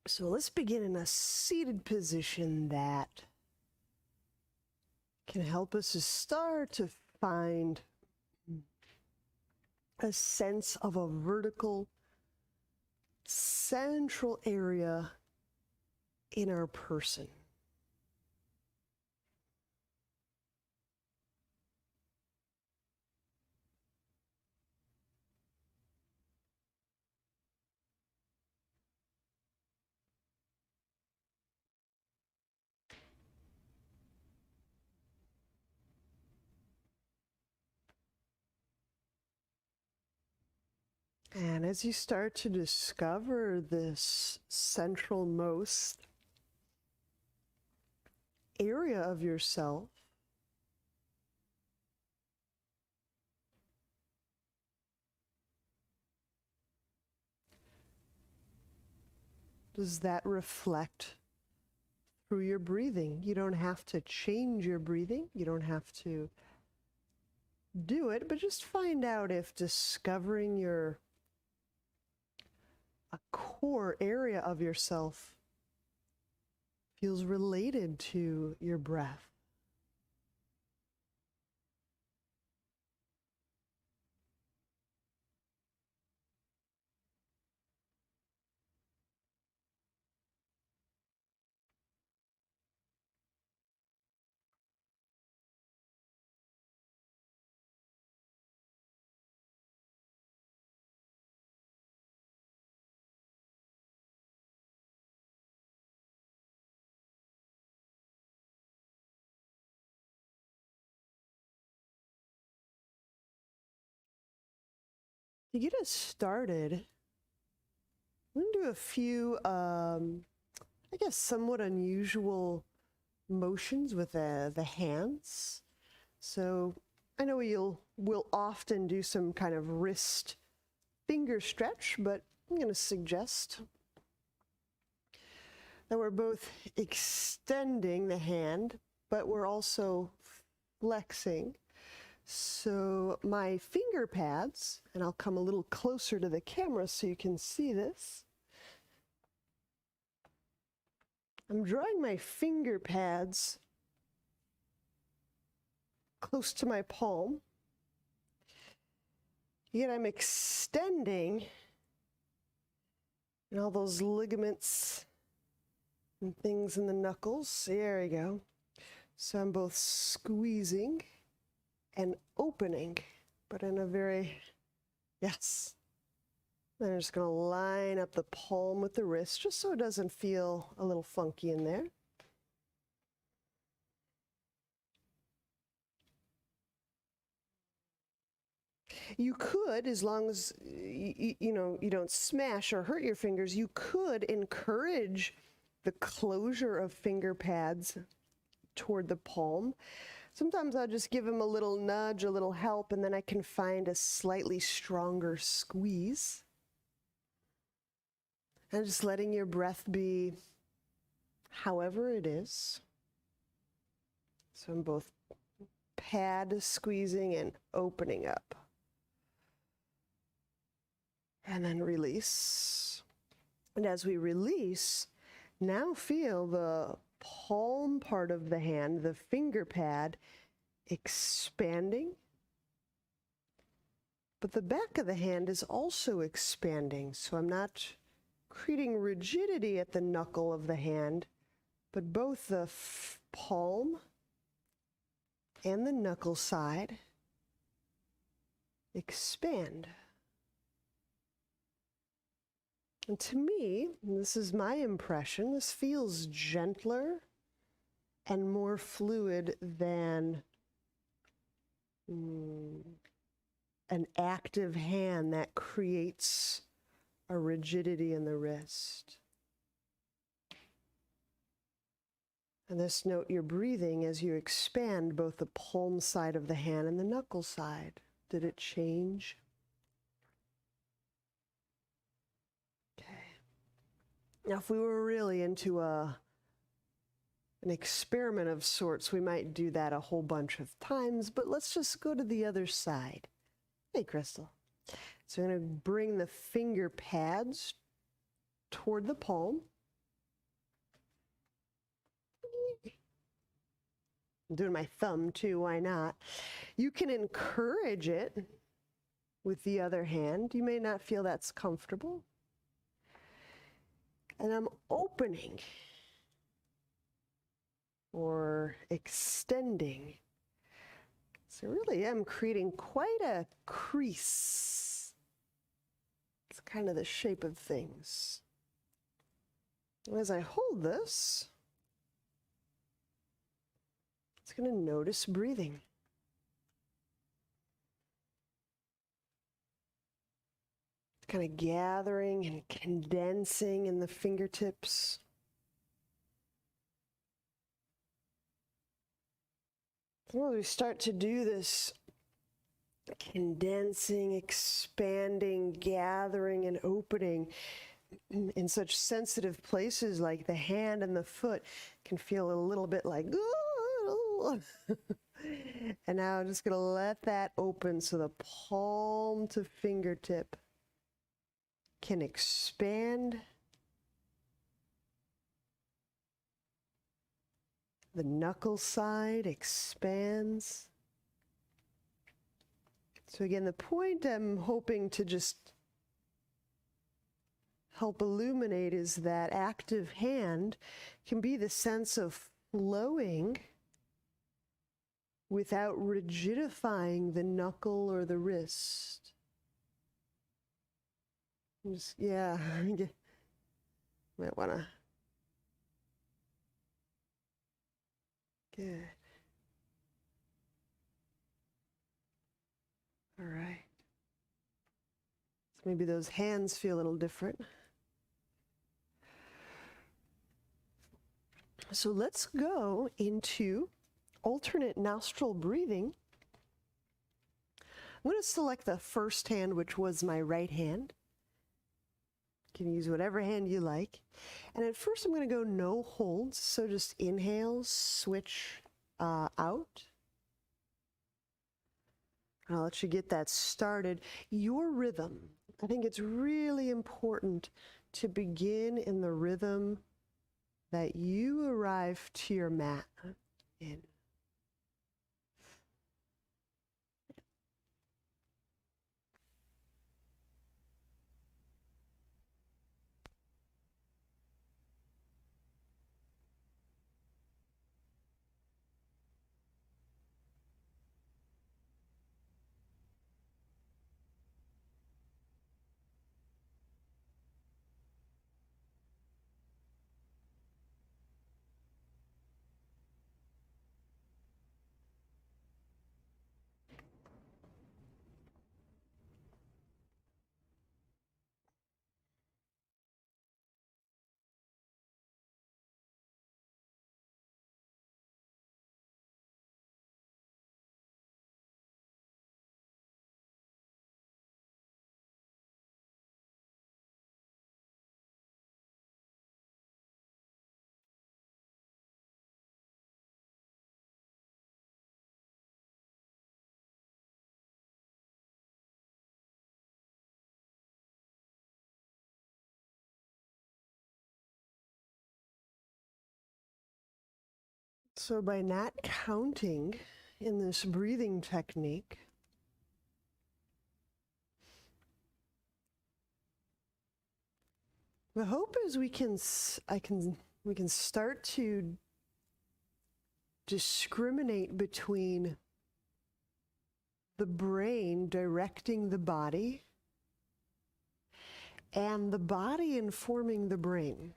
So let's begin in a seated position that can help us to start to find a sense of a vertical central area in our person. And as you start to discover this centralmost area of yourself, does that reflect through your breathing? You don't have to change your breathing. You don't have to do it, but just find out if discovering a core area of yourself feels related to your breath. To get us started, I'm going to do a few, I guess, somewhat unusual motions with the hands. So I know we'll often do some kind of wrist finger stretch, but I'm going to suggest that we're both extending the hand, but we're also flexing. So my finger pads, and I'll come a little closer to the camera so you can see this. I'm drawing my finger pads close to my palm. Yet I'm extending, and all those ligaments and things in the knuckles. There we go. So I'm both squeezing and opening, but in a very, yes. Then I'm just going to line up the palm with the wrist just so it doesn't feel a little funky in there. You could, as long as you don't smash or hurt your fingers, you could encourage the closure of finger pads toward the palm. Sometimes I'll just give them a little nudge, a little help, and then I can find a slightly stronger squeeze. And just letting your breath be however it is. So I'm both pad squeezing and opening up. And then release. And as we release, now feel the palm part of the hand, the finger pad, expanding. But the back of the hand is also expanding. So I'm not creating rigidity at the knuckle of the hand, but both the palm and the knuckle side expand. And to me, and this is my impression, this feels gentler and more fluid than an active hand that creates a rigidity in the wrist. And just note your breathing as you expand both the palm side of the hand and the knuckle side. Did it change? Now, if we were really into an experiment of sorts, we might do that a whole bunch of times, but let's just go to the other side. Hey, Crystal. So I'm going to bring the finger pads toward the palm. I'm doing my thumb too, why not? You can encourage it with the other hand. You may not feel that's comfortable. And I'm opening or extending. So I really am creating quite a crease. It's kind of the shape of things. And as I hold this, it's going to notice breathing. It's kind of gathering and condensing in the fingertips. So as we start to do this condensing, expanding, gathering, and opening in such sensitive places like the hand and the foot, can feel a little bit like, ooh. And now I'm just going to let that open so the palm to fingertip can expand. The knuckle side expands. So again, the point I'm hoping to just help illuminate is that active hand can be the sense of flowing without rigidifying the knuckle or the wrist. Just, yeah, might want to. Good. All right. So maybe those hands feel a little different. So let's go into alternate nostril breathing. I'm going to select the first hand, which was my right hand. You can use whatever hand you like. And at first I'm going to go no holds. So just inhale, switch out. I'll let you get that started. Your rhythm. I think it's really important to begin in the rhythm that you arrive to your mat in. So by not counting in this breathing technique, the hope is we can start to discriminate between the brain directing the body and the body informing the brain.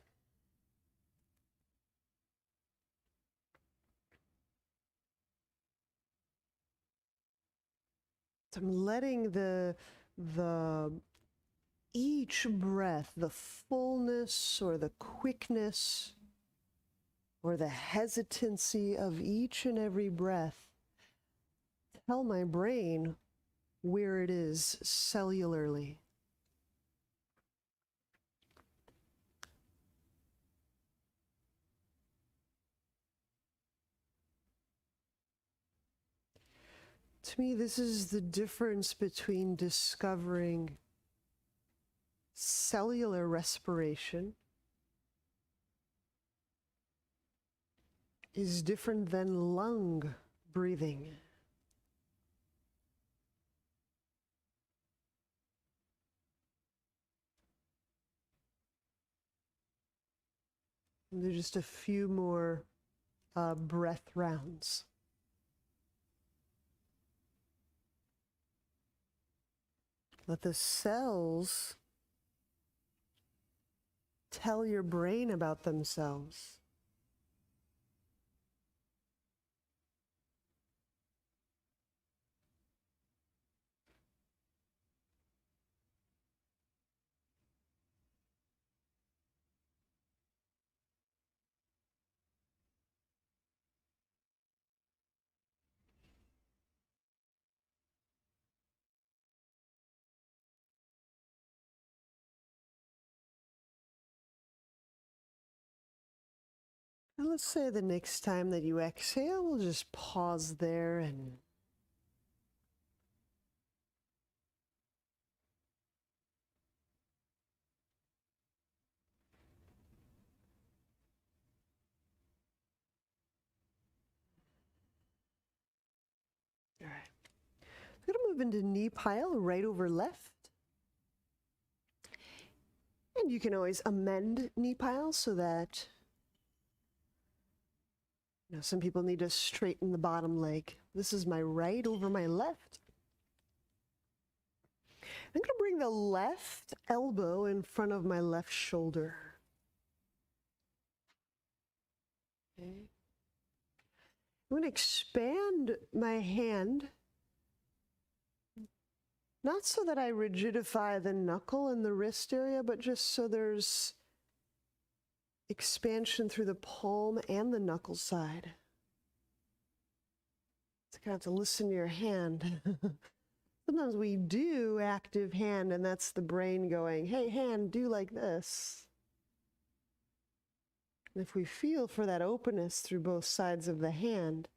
So I'm letting each breath, the fullness or the quickness or the hesitancy of each and every breath, tell my brain where it is cellularly. To me, this is the difference between discovering cellular respiration is different than lung breathing. And there's just a few more breath rounds. Let the cells tell your brain about themselves. And let's say the next time that you exhale, we'll just pause there and all right. I'm going to move into knee pile, right over left. And you can always amend knee pile so that, some people need to straighten the bottom leg. This is my right over my left. I'm going to bring the left elbow in front of my left shoulder. Okay. I'm going to expand my hand, not so that I rigidify the knuckle and the wrist area, but just so there's expansion through the palm and the knuckle side. So you have to listen to your hand. Sometimes we do active hand, and that's the brain going, hey, hand, do like this. And if we feel for that openness through both sides of the hand,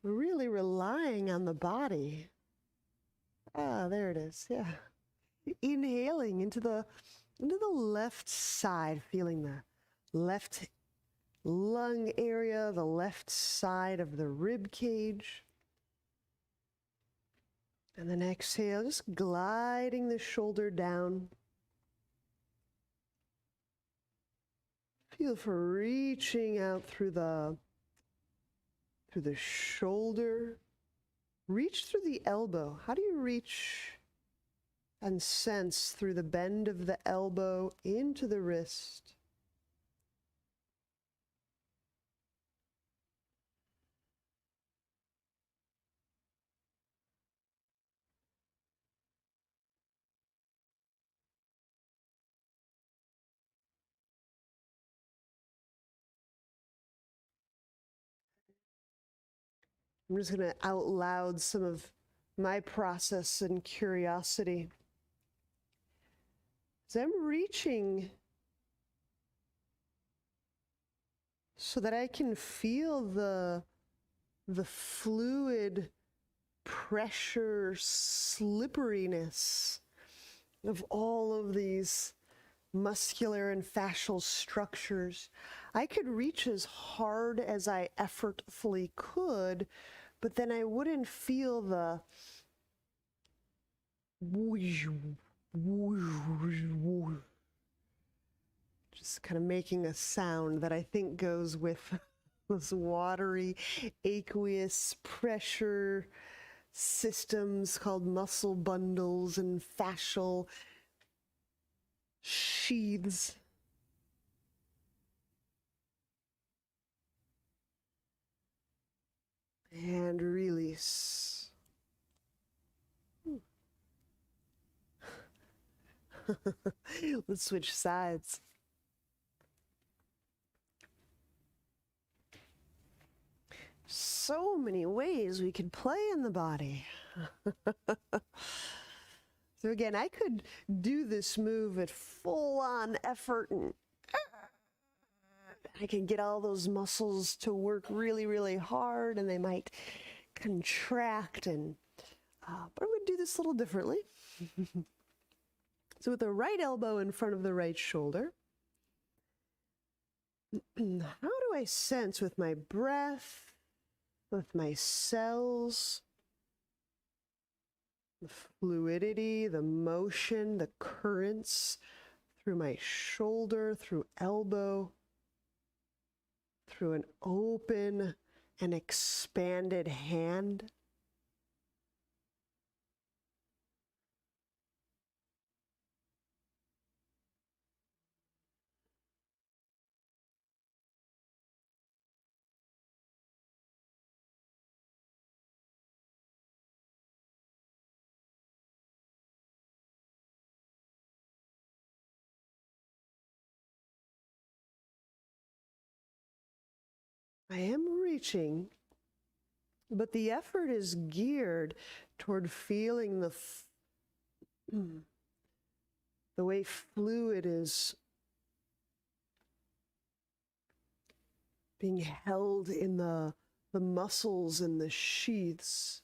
we're really relying on the body. Ah, there it is, yeah. Inhaling into the left side, feeling the left lung area, the left side of the rib cage. And then exhale, just gliding the shoulder down. Feel for reaching out through the shoulder. Reach through the elbow. How do you reach and sense through the bend of the elbow into the wrist? I'm just going to out loud some of my process and curiosity. As I'm reaching so that I can feel the fluid pressure, slipperiness of all of these muscular and fascial structures. I could reach as hard as I effortfully could, but then I wouldn't feel the just kind of making a sound that I think goes with those watery, aqueous pressure systems called muscle bundles and fascial sheaths. And release. Let's switch sides. So many ways we could play in the body. So again, I could do this move at full-on effort, and I can get all those muscles to work really, really hard, and they might contract. And but I'm going to do this a little differently. So with the right elbow in front of the right shoulder, How do I sense with my breath, with my cells, the fluidity, the motion, the currents through my shoulder, through elbow, through an open and expanded hand? I am reaching, but the effort is geared toward feeling the way fluid is being held in the muscles and the sheaths.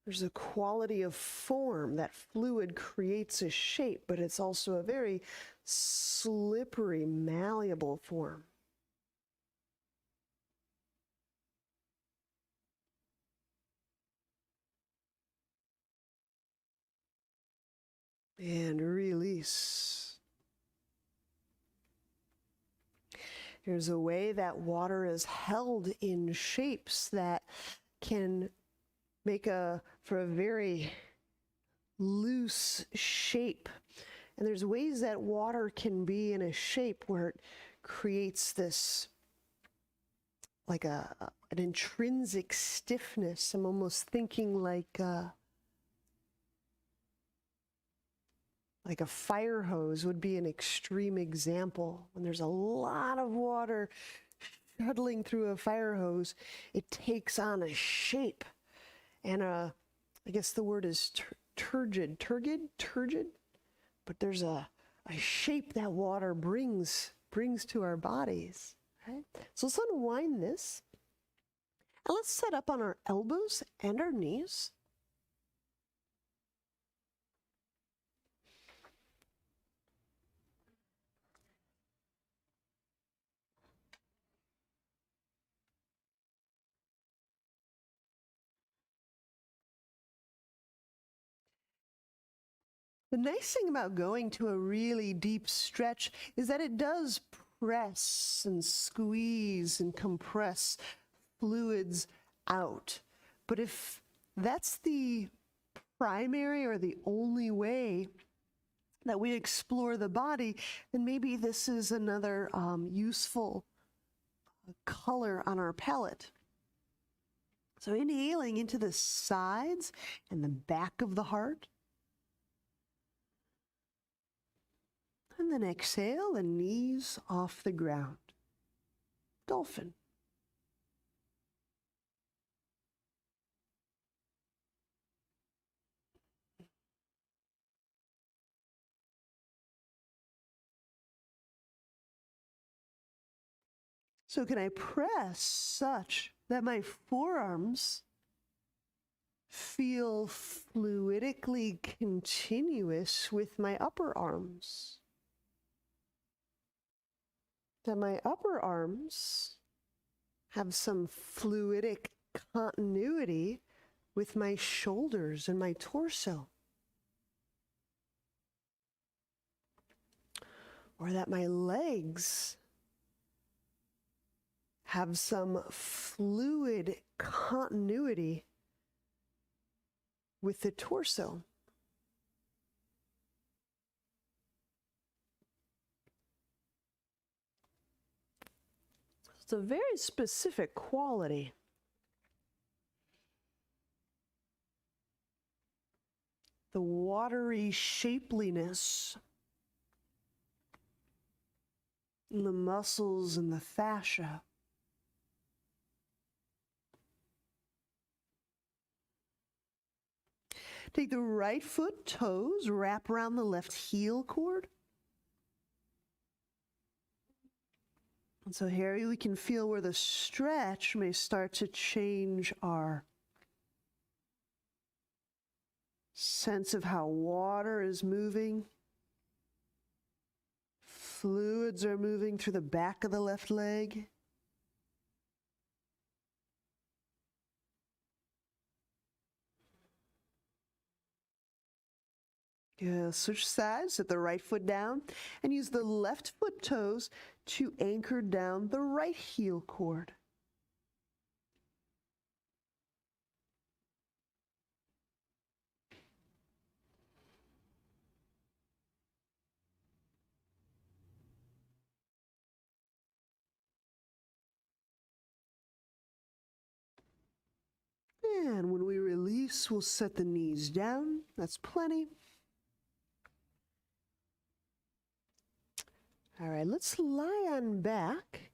There's a quality of form. That fluid creates a shape, but it's also a very slippery, malleable form. And release. There's a way that water is held in shapes that can make for a very loose shape. And there's ways that water can be in a shape where it creates this, like an intrinsic stiffness. I'm almost thinking like a fire hose would be an extreme example. When there's a lot of water shuttling through a fire hose, it takes on a shape. And I guess the word is turgid, but there's a shape that water brings to our bodies. Right? So let's unwind this. And let's set up on our elbows and our knees. The nice thing about going to a really deep stretch is that it does press and squeeze and compress fluids out. But if that's the primary or the only way that we explore the body, then maybe this is another useful color on our palette. So inhaling into the sides and the back of the heart. And then exhale, the knees off the ground. Dolphin. So can I press such that my forearms feel fluidically continuous with my upper arms? That my upper arms have some fluidic continuity with my shoulders and my torso? Or that my legs have some fluid continuity with the torso? It's a very specific quality. The watery shapeliness in the muscles and the fascia. Take the right foot toes, wrap around the left heel cord. And so here we can feel where the stretch may start to change our sense of how water is moving. fluids are moving through the back of the left leg. Yeah, switch sides, set the right foot down, and use the left foot toes to anchor down the right heel cord. And when we release, we'll set the knees down. That's plenty. All right, let's lie on back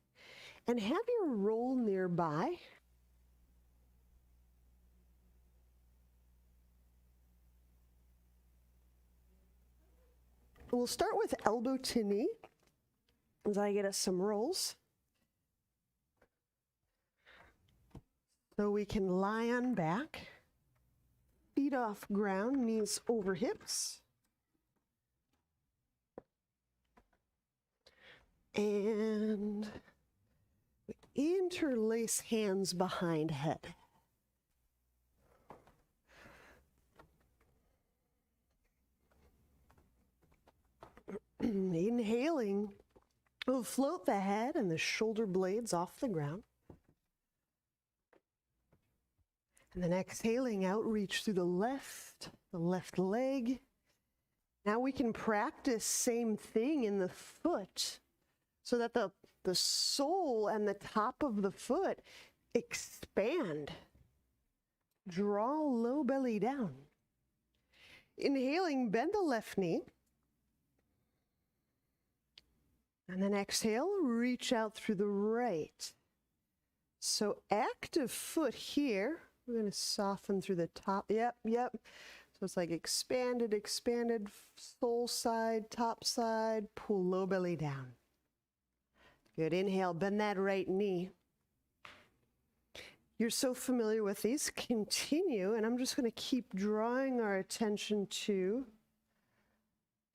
and have your roll nearby. We'll start with elbow to knee as I get us some rolls. So we can lie on back, feet off ground, knees over hips. And interlace hands behind head. Inhaling, we'll float the head and the shoulder blades off the ground. And then exhaling out, reach through the left leg. Now we can practice same thing in the foot so that the sole and the top of the foot expand. Draw low belly down. Inhaling, bend the left knee. And then exhale, reach out through the right. So active foot here. We're going to soften through the top. Yep. So it's like expanded, sole side, top side, pull low belly down. Good. Inhale, bend that right knee. You're so familiar with these. Continue, and I'm just going to keep drawing our attention to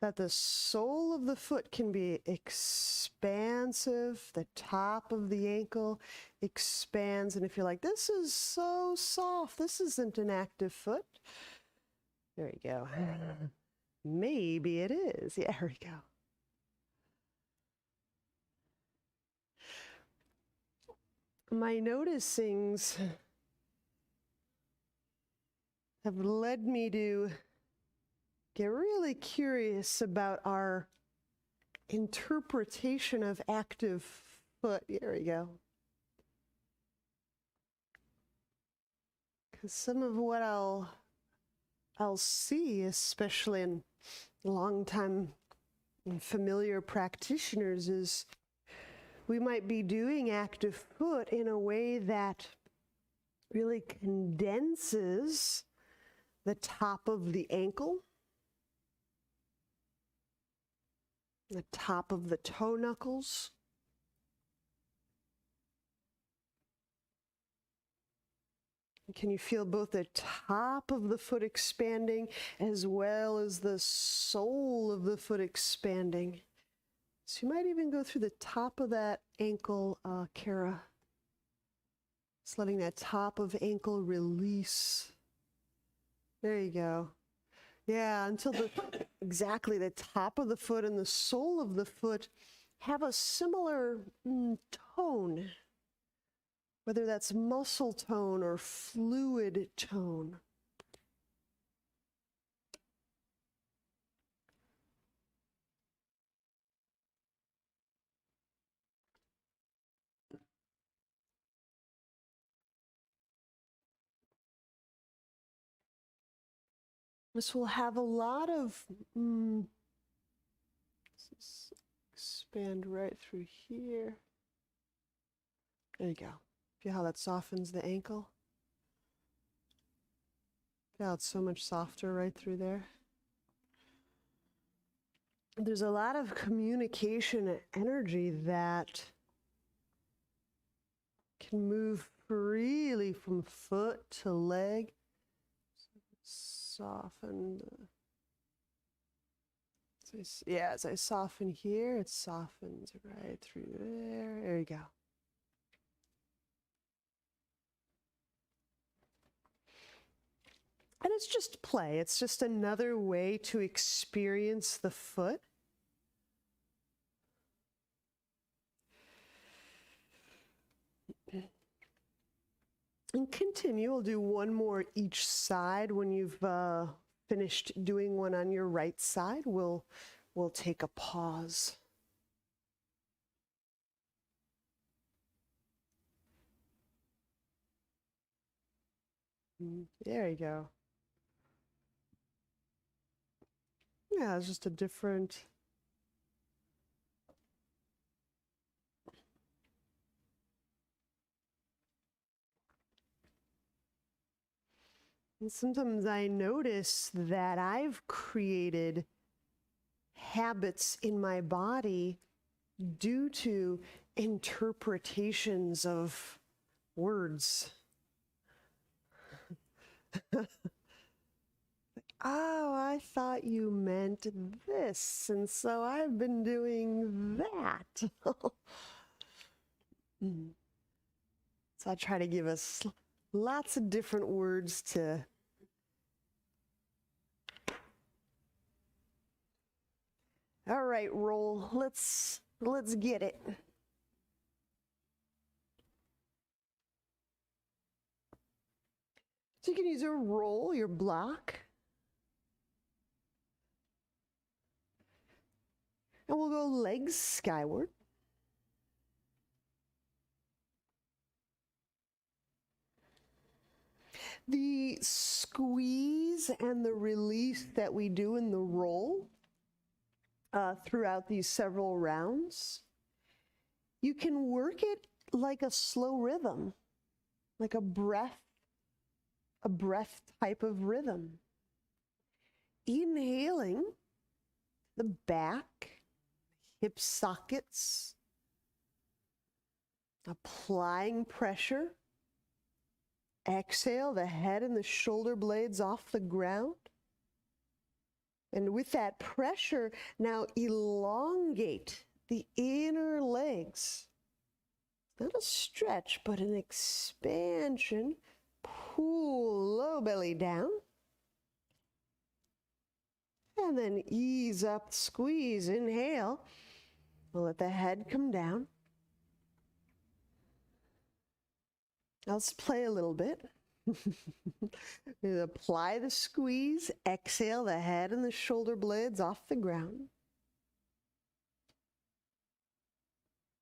that the sole of the foot can be expansive, the top of the ankle expands, and if you're like, this is so soft, this isn't an active foot, there you go. Maybe it is. Yeah, there we go. My noticings have led me to get really curious about our interpretation of active foot. There we go. Because some of what I'll see, especially in long-time familiar practitioners, is we might be doing active foot in a way that really condenses the top of the ankle, the top of the toe knuckles. Can you feel both the top of the foot expanding as well as the sole of the foot expanding? So you might even go through the top of that ankle, Kara. Just letting that top of ankle release. There you go. Yeah, until exactly the top of the foot and the sole of the foot have a similar tone, whether that's muscle tone or fluid tone. This will have a lot of, expand right through here. There you go. Feel how that softens the ankle? Feel how it's so much softer right through there? There's a lot of communication energy that can move freely from foot to leg. Soften the Yeah, as I soften here, it softens right through there. There you go. And it's just play. It's just another way to experience the foot. And continue. We'll do one more each side. When you've finished doing one on your right side, we'll take a pause. There you go. Yeah, it's just a different. And sometimes I notice that I've created habits in my body due to interpretations of words. Oh, I thought you meant this, and so I've been doing that. So I try to give us lots of different words to all right, roll. Let's get it. So you can use a roll, your block. And we'll go legs skyward. The squeeze and the release that we do in the roll throughout these several rounds, you can work it like a slow rhythm, like a breath type of rhythm. Inhaling the back, hip sockets, applying pressure. Exhale, the head and the shoulder blades off the ground. And with that pressure, now elongate the inner legs. Not a stretch, but an expansion. Pull low belly down. And then ease up, squeeze, inhale. We'll let the head come down. Let's play a little bit. Apply the squeeze, exhale the head and the shoulder blades off the ground.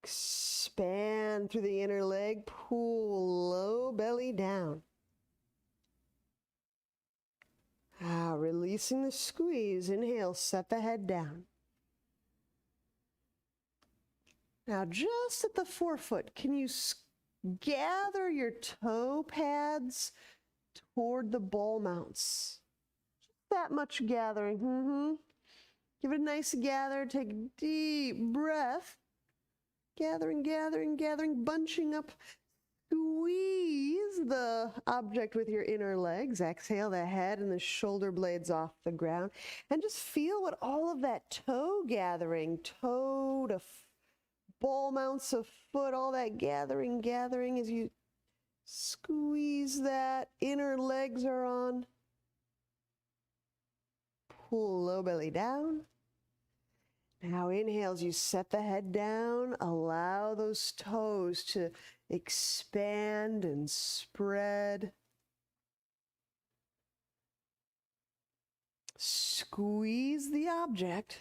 Expand through the inner leg, pull low belly down. Releasing the squeeze, inhale, set the head down. Now just at the forefoot, can you gather your toe pads toward the ball mounts? Just that much gathering. Give it a nice gather. Take a deep breath. Gathering, gathering, gathering, bunching up. Squeeze the object with your inner legs. Exhale the head and the shoulder blades off the ground. And just feel what all of that toe gathering, toe to ball mounts of foot, all that gathering as you squeeze that. Inner legs are on. Pull low belly down. Now inhale as you set the head down. Allow those toes to expand and spread. Squeeze the object.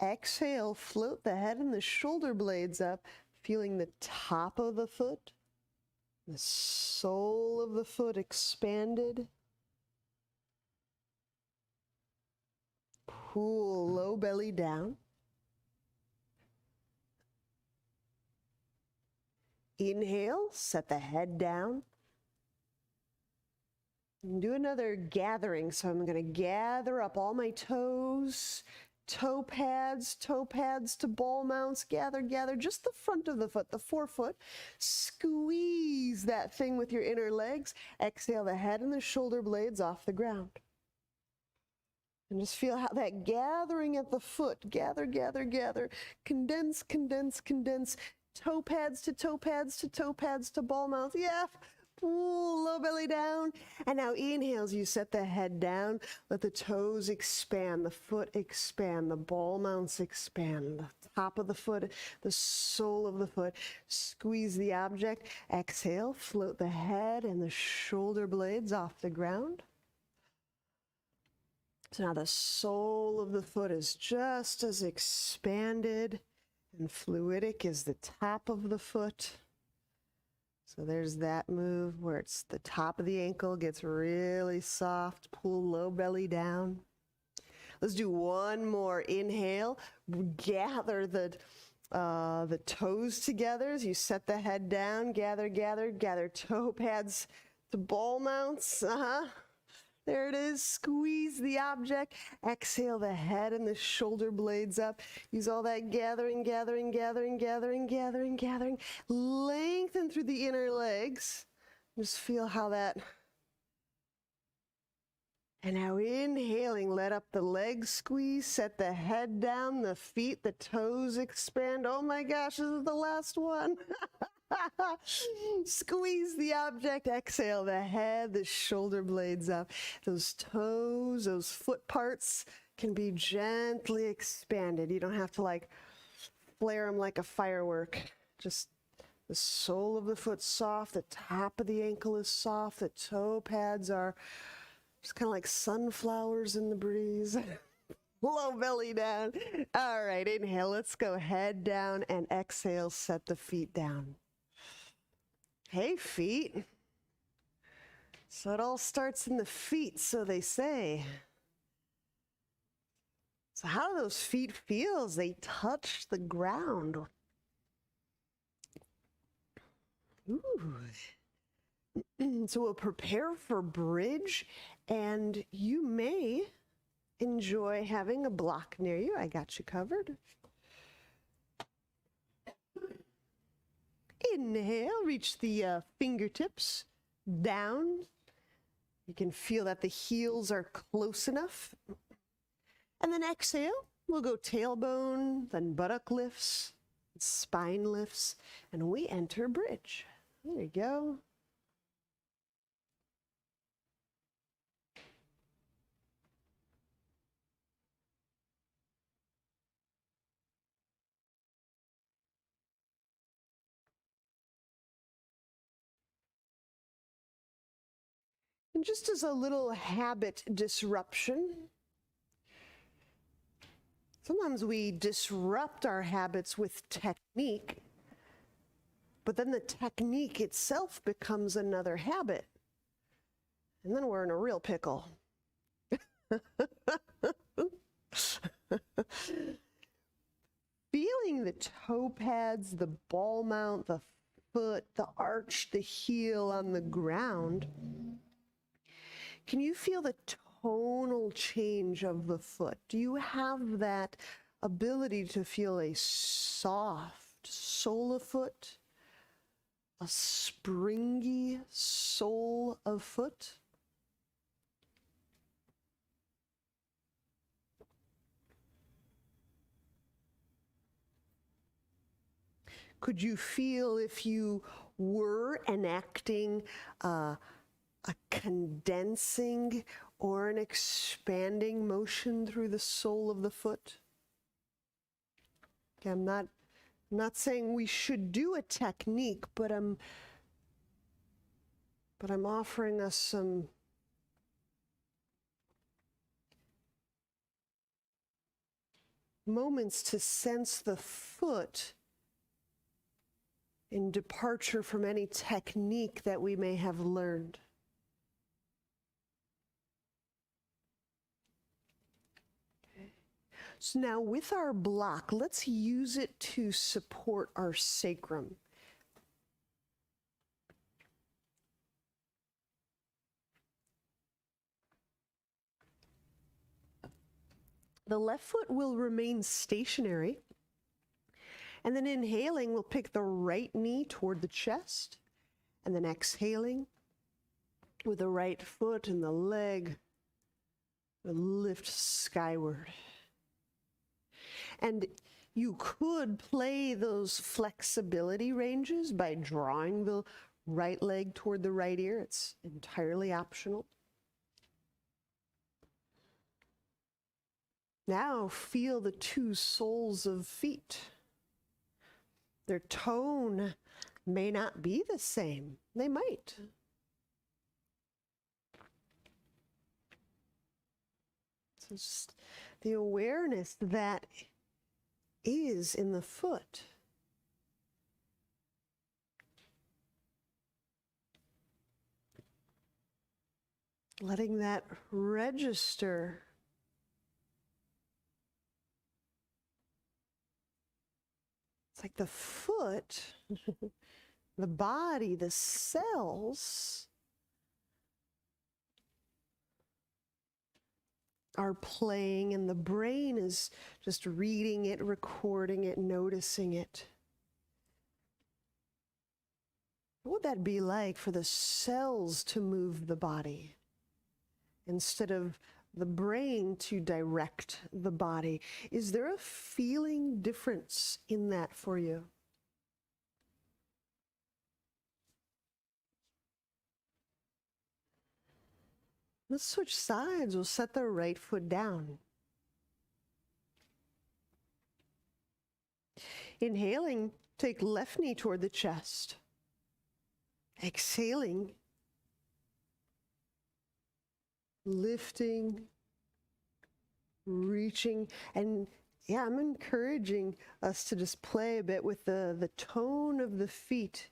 Exhale, float the head and the shoulder blades up, feeling the top of the foot, the sole of the foot expanded. Pull low belly down. Inhale, set the head down. And do another gathering. So I'm going to gather up all my toes, toe pads to ball mounts. Gather, gather just the front of the foot, the forefoot. Squeeze that thing with your inner legs. Exhale the head and the shoulder blades off the ground. And just feel how that gathering at the foot, gather, gather, gather, condense, condense, condense, toe pads to toe pads to toe pads to ball mouth. Yeah, ooh, low belly down. And now inhales, you set the head down, let the toes expand, the foot expand, the ball mounts expand, the top of the foot, the sole of the foot. Squeeze the object. Exhale, float the head and the shoulder blades off the ground. So now the sole of the foot is just as expanded and fluidic as the top of the foot. So there's that move where it's the top of the ankle gets really soft, pull low belly down. Let's do one more. Inhale, gather the toes together as you set the head down, gather, gather, gather toe pads to ball mounts. There it is. Squeeze the object. Exhale the head and the shoulder blades up. Use all that gathering, gathering, gathering, gathering, gathering, gathering. Lengthen through the inner legs. Just feel how that. And now inhaling, let up the legs squeeze, set the head down, the feet, the toes expand. Oh my gosh, this is the last one. Squeeze the object, exhale the head, the shoulder blades up. Those toes, those foot parts can be gently expanded. You don't have to like flare them like a firework. Just the sole of the foot soft, the top of the ankle is soft, the toe pads are just kind of like sunflowers in the breeze. Low belly down. All right, inhale, let's go head down, and exhale, set the feet down. Hey, feet. So it all starts in the feet, so they say. So how do those feet feel as they touch the ground? Ooh. So we'll prepare for bridge, and you may enjoy having a block near you. I got you covered. Inhale, reach the fingertips down. You can feel that the heels are close enough. And then exhale, we'll go tailbone, then buttock lifts, spine lifts, and we enter bridge. There you go. And just as a little habit disruption, sometimes we disrupt our habits with technique, but then the technique itself becomes another habit. And then we're in a real pickle. Feeling the toe pads, the ball mount, the foot, the arch, the heel on the ground. Can you feel the tonal change of the foot? Do you have that ability to feel a soft sole of foot, a springy sole of foot? Could you feel if you were enacting a condensing or an expanding motion through the sole of the foot? Okay, I'm not saying we should do a technique, but I'm offering us some moments to sense the foot in departure from any technique that we may have learned. So now with our block, let's use it to support our sacrum. The left foot will remain stationary. And then inhaling, we'll pick the right knee toward the chest. And then exhaling with the right foot and the leg lift skyward. And you could play those flexibility ranges by drawing the right leg toward the right ear. It's entirely optional. Now feel the two soles of feet. Their tone may not be the same. They might. So just the awareness that is in the foot. Letting that register. It's like the foot, the body, the cells are playing, and the brain is just reading it, recording it, noticing it. What would that be like for the cells to move the body instead of the brain to direct the body? Is there a feeling difference in that for you? Let's switch sides. We'll set the right foot down. Inhaling, take left knee toward the chest. Exhaling, lifting, reaching, and yeah, I'm encouraging us to just play a bit with the tone of the feet.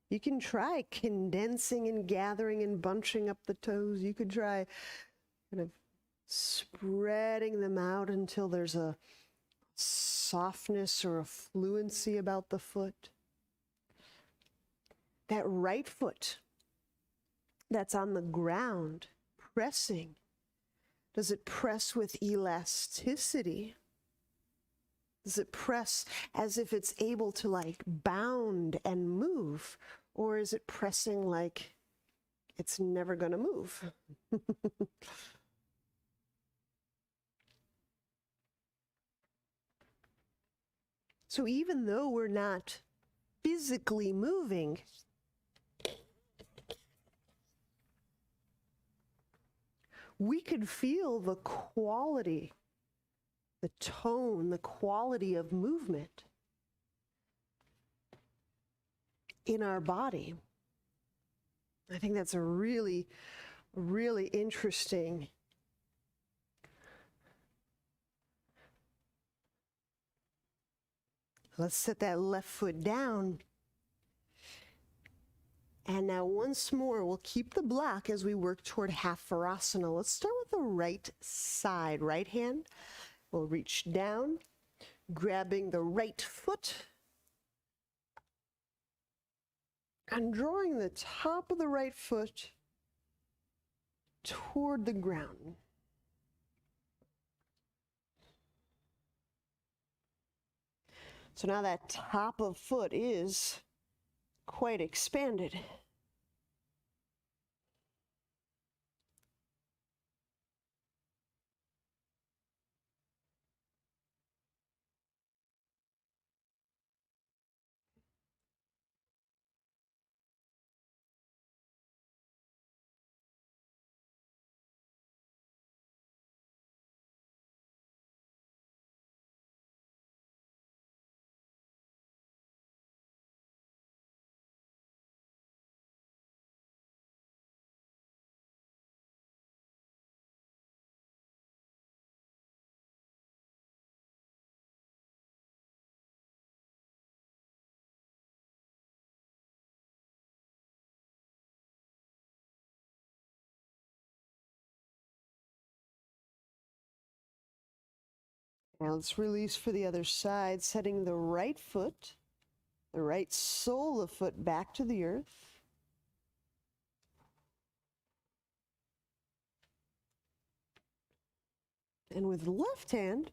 You can try condensing and gathering and bunching up the toes. You could try kind of spreading them out until there's a softness or a fluency about the foot. That right foot that's on the ground, pressing, does it press with elasticity? Does it press as if it's able to like bound and move? Or is it pressing like it's never going to move? So even though we're not physically moving, we could feel the quality, the tone, the quality of movement in our body. I think that's a really, really interesting Let's set that left foot down. And now once more, we'll keep the block as we work toward half Savasana. Let's start with the right side, right hand. We'll reach down, grabbing the right foot and drawing the top of the right foot toward the ground. So now that top of foot is quite expanded. Now let's release for the other side, setting the right foot, the right sole of foot back to the earth. And with the left hand,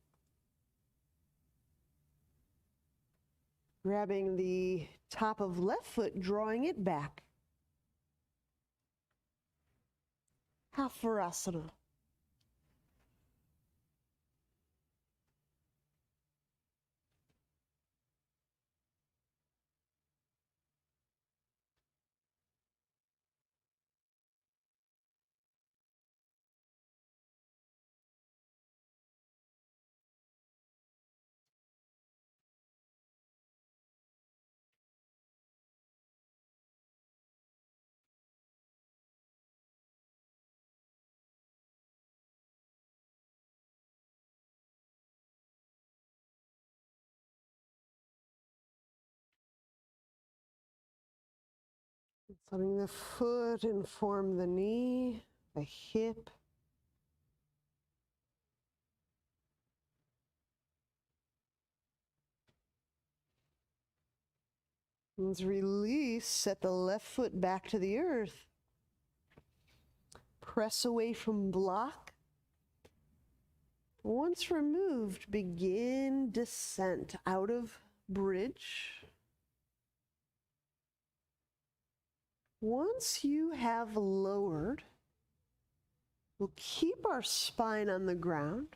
grabbing the top of left foot, drawing it back. Half Savasana. Letting the foot inform the knee, the hip. Let's release, set the left foot back to the earth. Press away from block. Once removed, begin descent out of bridge. Once you have lowered, we'll keep our spine on the ground.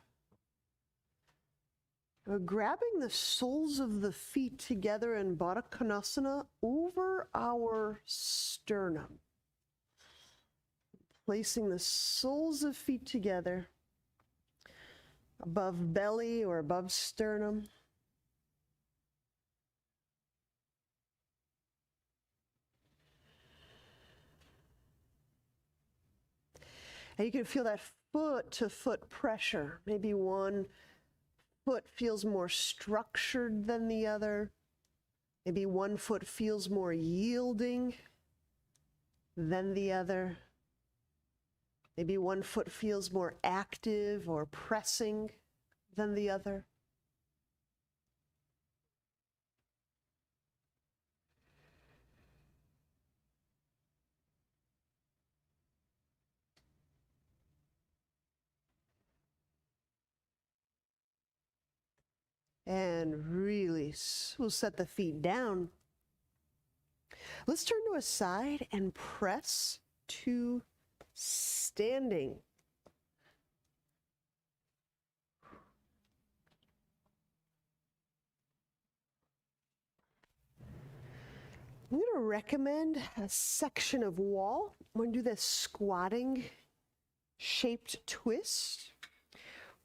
We're grabbing the soles of the feet together in Baddha Konasana over our sternum. Placing the soles of feet together above belly or above sternum. And you can feel that foot to foot pressure. Maybe one foot feels more structured than the other. Maybe one foot feels more yielding than the other. Maybe one foot feels more active or pressing than the other. And release. We'll set the feet down. Let's turn to a side and press to standing. I'm going to recommend a section of wall. I'm going to do this squatting shaped twist.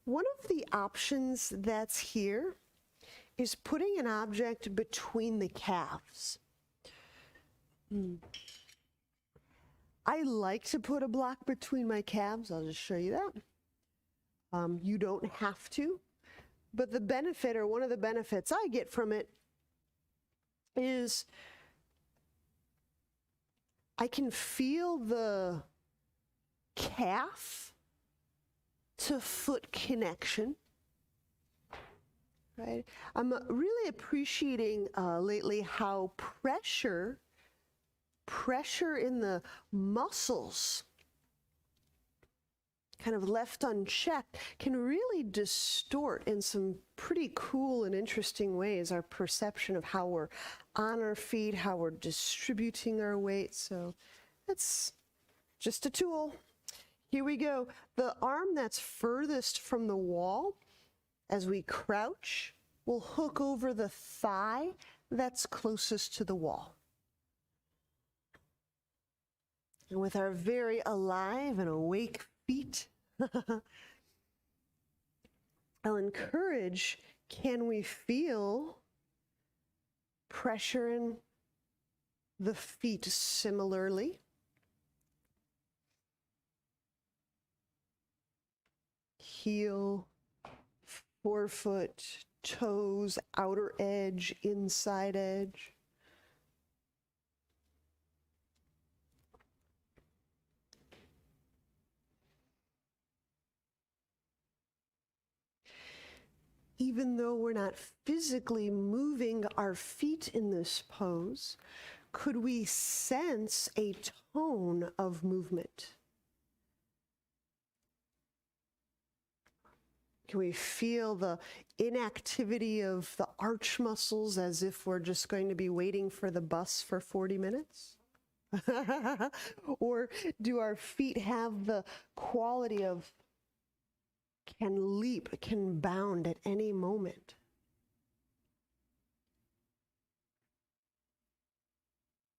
One of the options that's here is putting an object between the calves. I like to put a block between my calves. I'll just show you that. You don't have to, but the benefit, or one of the benefits I get from it, is I can feel the calf to foot connection. Right? I'm really appreciating lately how pressure in the muscles, kind of left unchecked, can really distort in some pretty cool and interesting ways our perception of how we're on our feet, how we're distributing our weight. So that's just a tool. Here we go. The arm that's furthest from the wall, as we crouch, will hook over the thigh that's closest to the wall. And with our very alive and awake feet, I'll encourage, can we feel pressure in the feet similarly? Heel, forefoot, toes, outer edge, inside edge. Even though we're not physically moving our feet in this pose, could we sense a tone of movement? Can we feel the inactivity of the arch muscles as if we're just going to be waiting for the bus for 40 minutes? Or do our feet have the quality of can leap, can bound at any moment?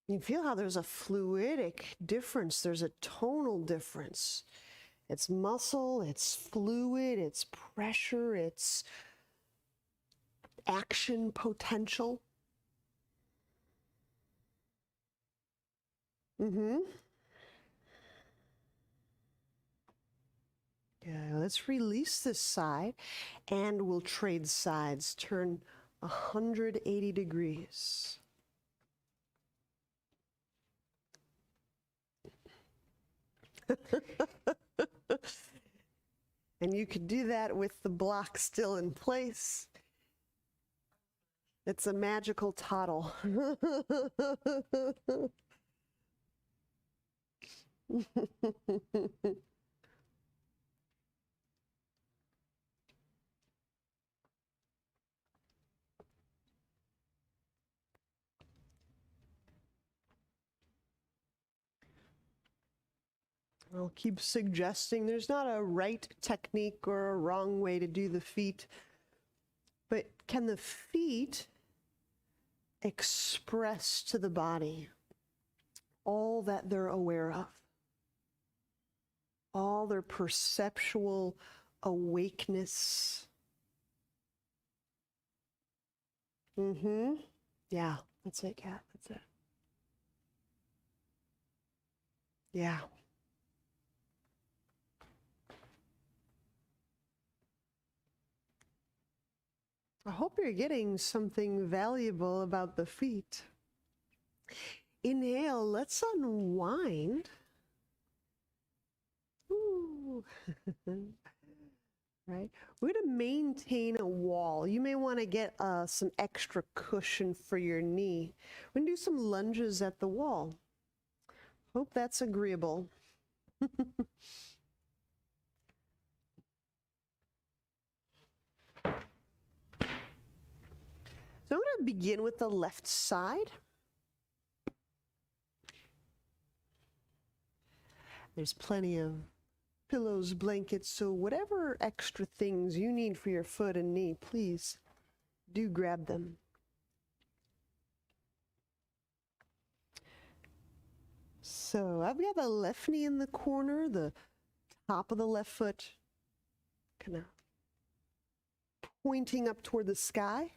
You feel how there's a fluidic difference, there's a tonal difference. It's muscle, it's fluid, it's pressure, it's action potential. Yeah, let's release this side and we'll trade sides. Turn 180 degrees. And you could do that with the block still in place. It's a magical toddle. I'll keep suggesting there's not a right technique or a wrong way to do the feet, but can the feet express to the body all that they're aware of, all their perceptual awakeness? Yeah, that's it, Kat. That's it. Yeah. I hope you're getting something valuable about the feet. Inhale, let's unwind. Ooh. Right? We're going to maintain a wall. You may want to get some extra cushion for your knee. We're going to do some lunges at the wall. Hope that's agreeable. So I'm going to begin with the left side. There's plenty of pillows, blankets, so whatever extra things you need for your foot and knee, please do grab them. So I've got the left knee in the corner, the top of the left foot kind of pointing up toward the sky.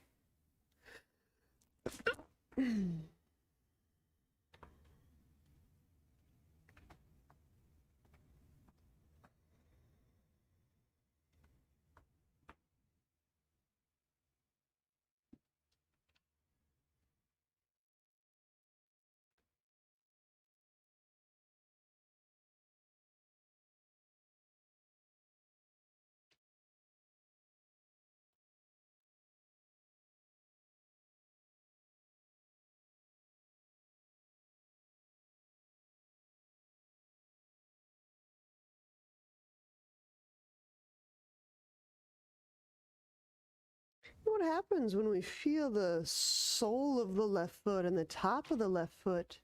What happens when we feel the sole of the left foot and the top of the left foot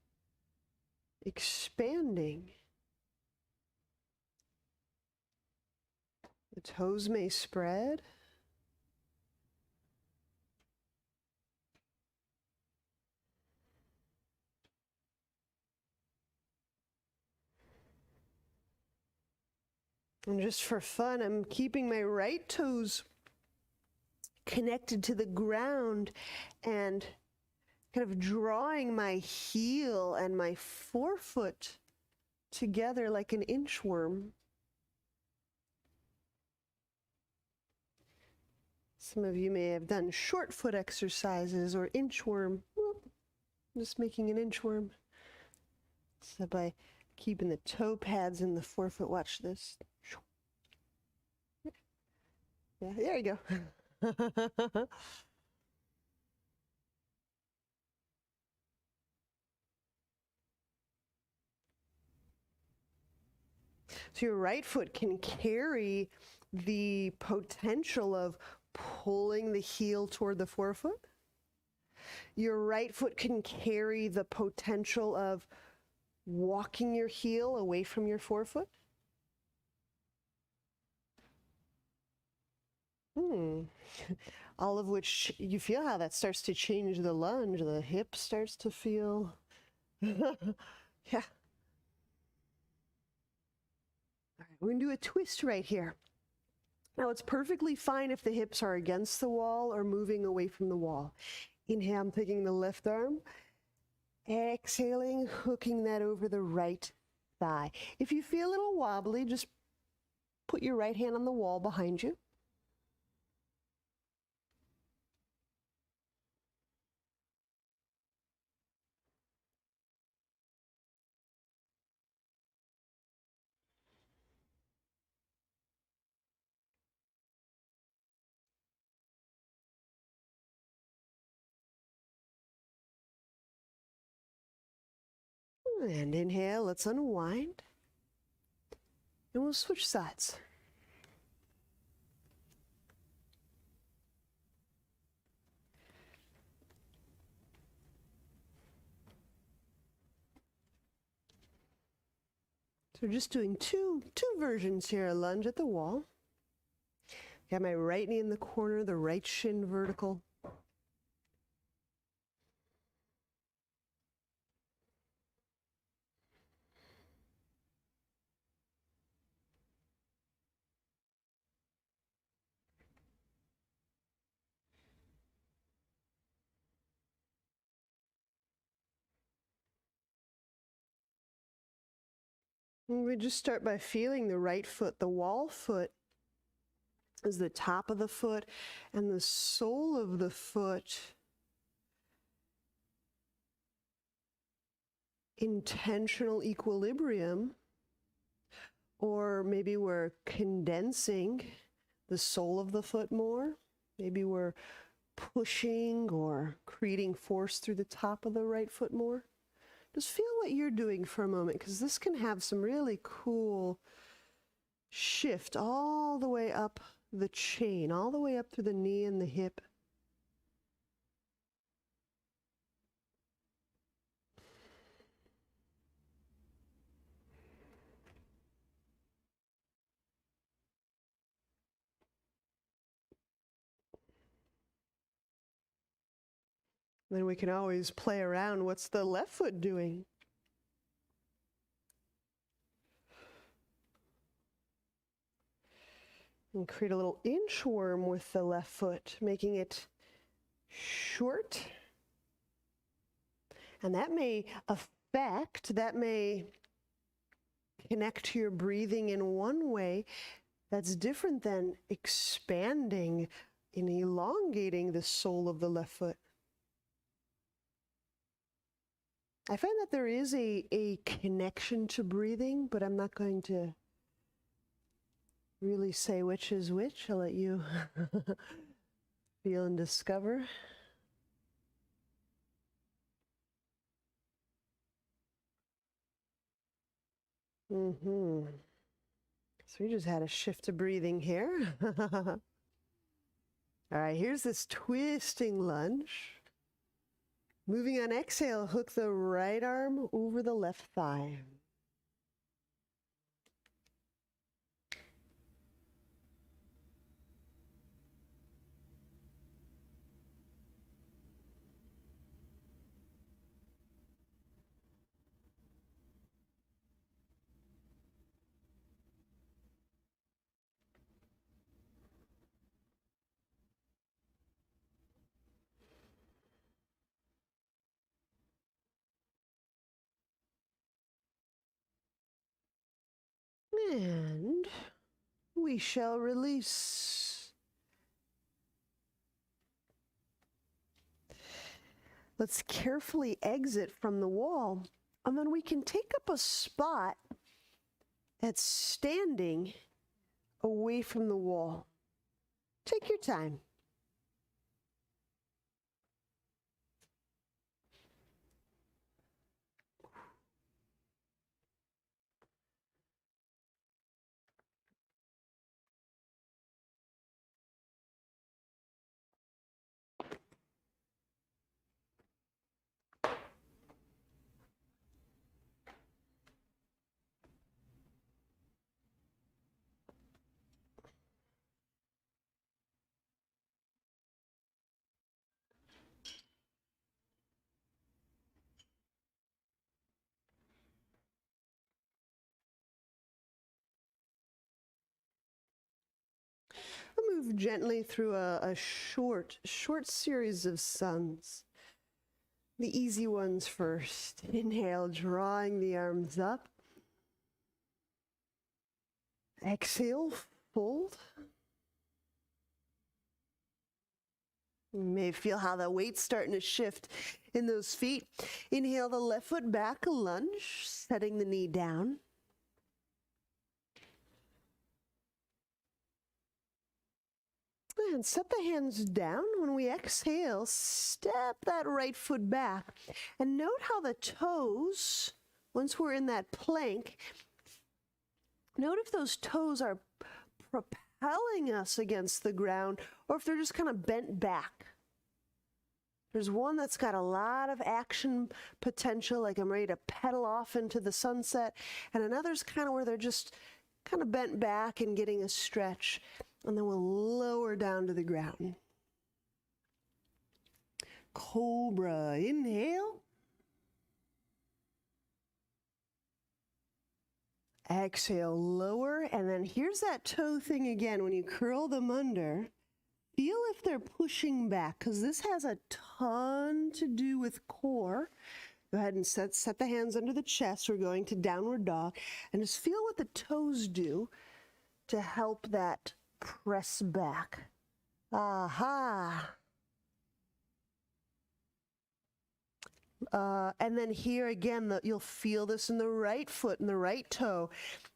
expanding? The toes may spread. And just for fun, I'm keeping my right toes connected to the ground and kind of drawing my heel and my forefoot together like an inchworm. Some of you may have done short foot exercises or inchworm. Whoop, just making an inchworm. So by keeping the toe pads in the forefoot, watch this. Yeah, there you go. So your right foot can carry the potential of pulling the heel toward the forefoot. Your right foot can carry the potential of walking your heel away from your forefoot. All of which you feel how that starts to change the lunge. The hip starts to feel, yeah. All right, we're gonna do a twist right here. Now it's perfectly fine if the hips are against the wall or moving away from the wall. Inhale, I'm taking the left arm. Exhaling, hooking that over the right thigh. If you feel a little wobbly, just put your right hand on the wall behind you. And inhale, let's unwind. And we'll switch sides. So we're just doing two versions here. A lunge at the wall. Got my right knee in the corner, the right shin vertical. And we just start by feeling the right foot. The wall foot is the top of the foot, and the sole of the foot intentional equilibrium, or maybe we're condensing the sole of the foot more. Maybe we're pushing or creating force through the top of the right foot more. Just feel what you're doing for a moment, because this can have some really cool shift all the way up the chain, all the way up through the knee and the hip. Then we can always play around. What's the left foot doing? And create a little inchworm with the left foot, making it short. And that may connect to your breathing in one way that's different than expanding and elongating the sole of the left foot. I find that there is a connection to breathing, but I'm not going to really say which is which. I'll let you feel and discover. So we just had a shift of breathing here. All right, here's this twisting lunge. Moving on exhale, hook the right arm over the left thigh. And we shall release. Let's carefully exit from the wall, and then we can take up a spot that's standing away from the wall. Take your time. I'll move gently through a short series of suns. The easy ones first. Inhale, drawing the arms up. Exhale, fold. You may feel how the weight's starting to shift in those feet. Inhale the left foot back, a lunge, setting the knee down. And set the hands down. When we exhale, step that right foot back. And note how the toes Once we're in that plank, note if those toes are propelling us against the ground or if they're just kind of bent back. There's one that's got a lot of action potential, like I'm ready to pedal off into the sunset, and another's kind of where they're just kind of bent back and getting a stretch, and then we'll lower down to the ground. Cobra, inhale. Exhale, lower, and then here's that toe thing again. When you curl them under, feel if they're pushing back, because this has a ton to do with core. Go ahead and set the hands under the chest. We're going to downward dog, and just feel what the toes do to help that press back. Aha. And then here again, you'll feel this in the right foot and the right toe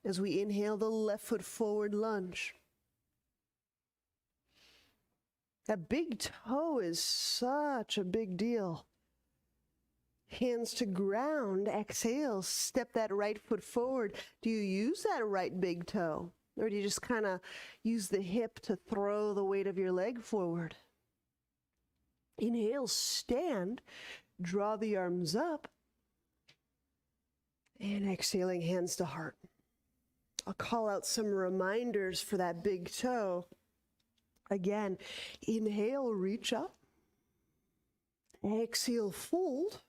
as we inhale the left foot forward lunge. That big toe is such a big deal. Hands to ground, exhale, step that right foot forward. Do you use that right big toe? Or do you just kind of use the hip to throw the weight of your leg forward? Inhale, stand. Draw the arms up, and exhaling, hands to heart. I'll call out some reminders for that big toe. Again, inhale, reach up. Exhale, fold.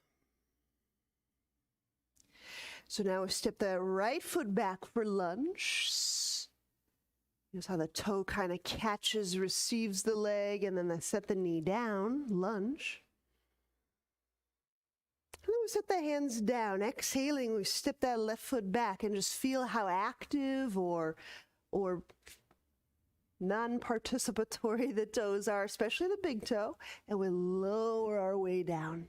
So now we step that right foot back for lunge. Notice how the toe kind of catches, receives the leg, and then I set the knee down, lunge. And then we set the hands down. Exhaling, we step that left foot back and just feel how active or non-participatory the toes are, especially the big toe, and we lower our way down.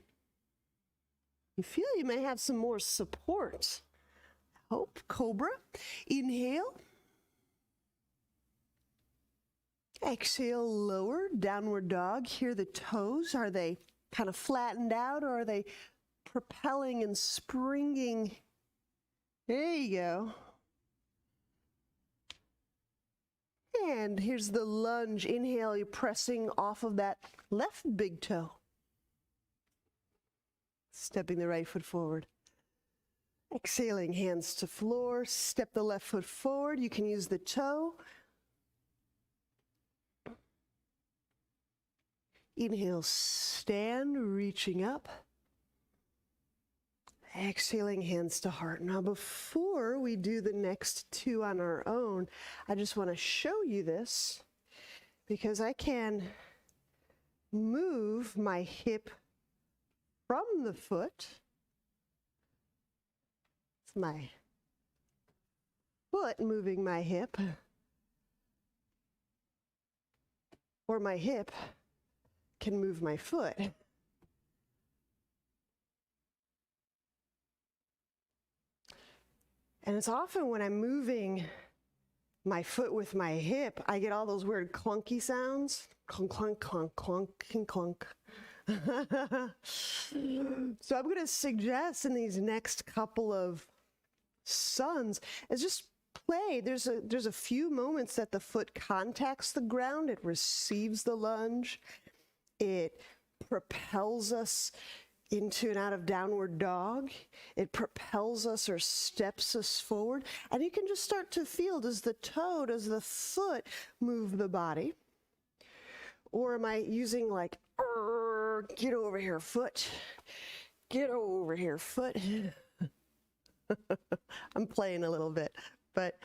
You feel you may have some more support. Hope, cobra. Inhale. Exhale, lower, downward dog. Here the toes, are they kind of flattened out or are they propelling and springing? There you go. And here's the lunge. Inhale, you're pressing off of that left big toe. Stepping the right foot forward. Exhaling, hands to floor. Step the left foot forward. You can use the toe. Inhale, stand, reaching up. Exhaling, hands to heart. Now, before we do the next two on our own, I just want to show you this because I can move my hip from the foot. It's my foot moving my hip, or my hip can move my foot. And it's often when I'm moving my foot with my hip, I get all those weird clunky sounds. Clunk, clunk, clunk, clunk, and clunk. So I'm going to suggest in these next couple of suns is just play. There's a few moments that the foot contacts the ground. It receives the lunge. It propels us into and out of downward dog. It propels us or steps us forward. And you can just start to feel, does the toe, does the foot move the body? Or am I using like, get over here, foot. Get over here, foot. I'm playing a little bit, but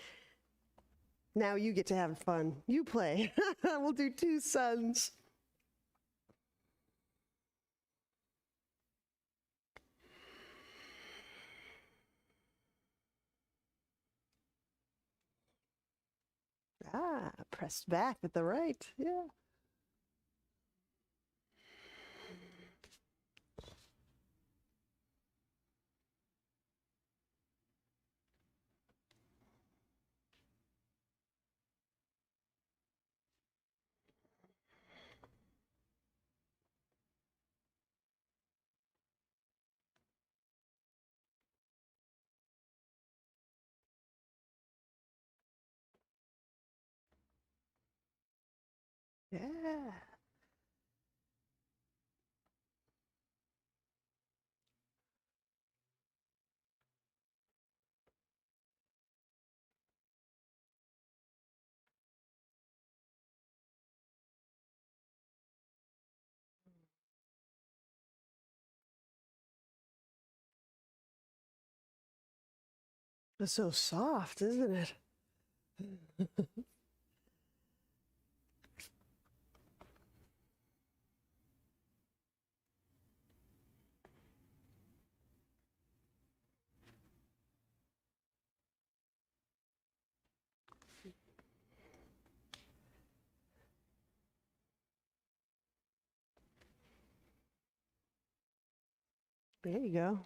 now you get to have fun. You play. We'll do two suns. Pressed back with the right, yeah. Yeah. It's so soft, isn't it? There you go.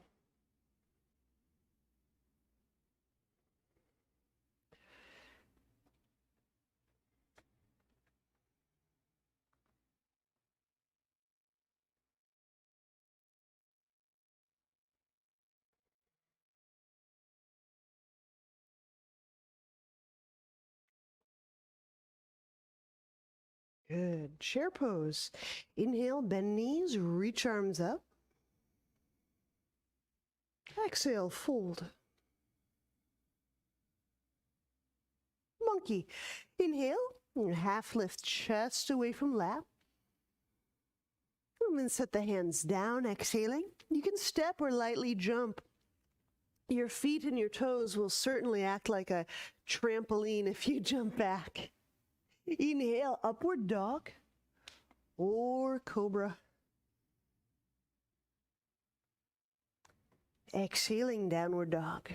Good. Chair pose. Inhale, bend knees, reach arms up. Exhale, fold. Monkey. Inhale, half lift chest away from lap. And then set the hands down, exhaling. You can step or lightly jump. Your feet and your toes will certainly act like a trampoline if you jump back. Inhale, upward dog or cobra. Exhaling, downward dog.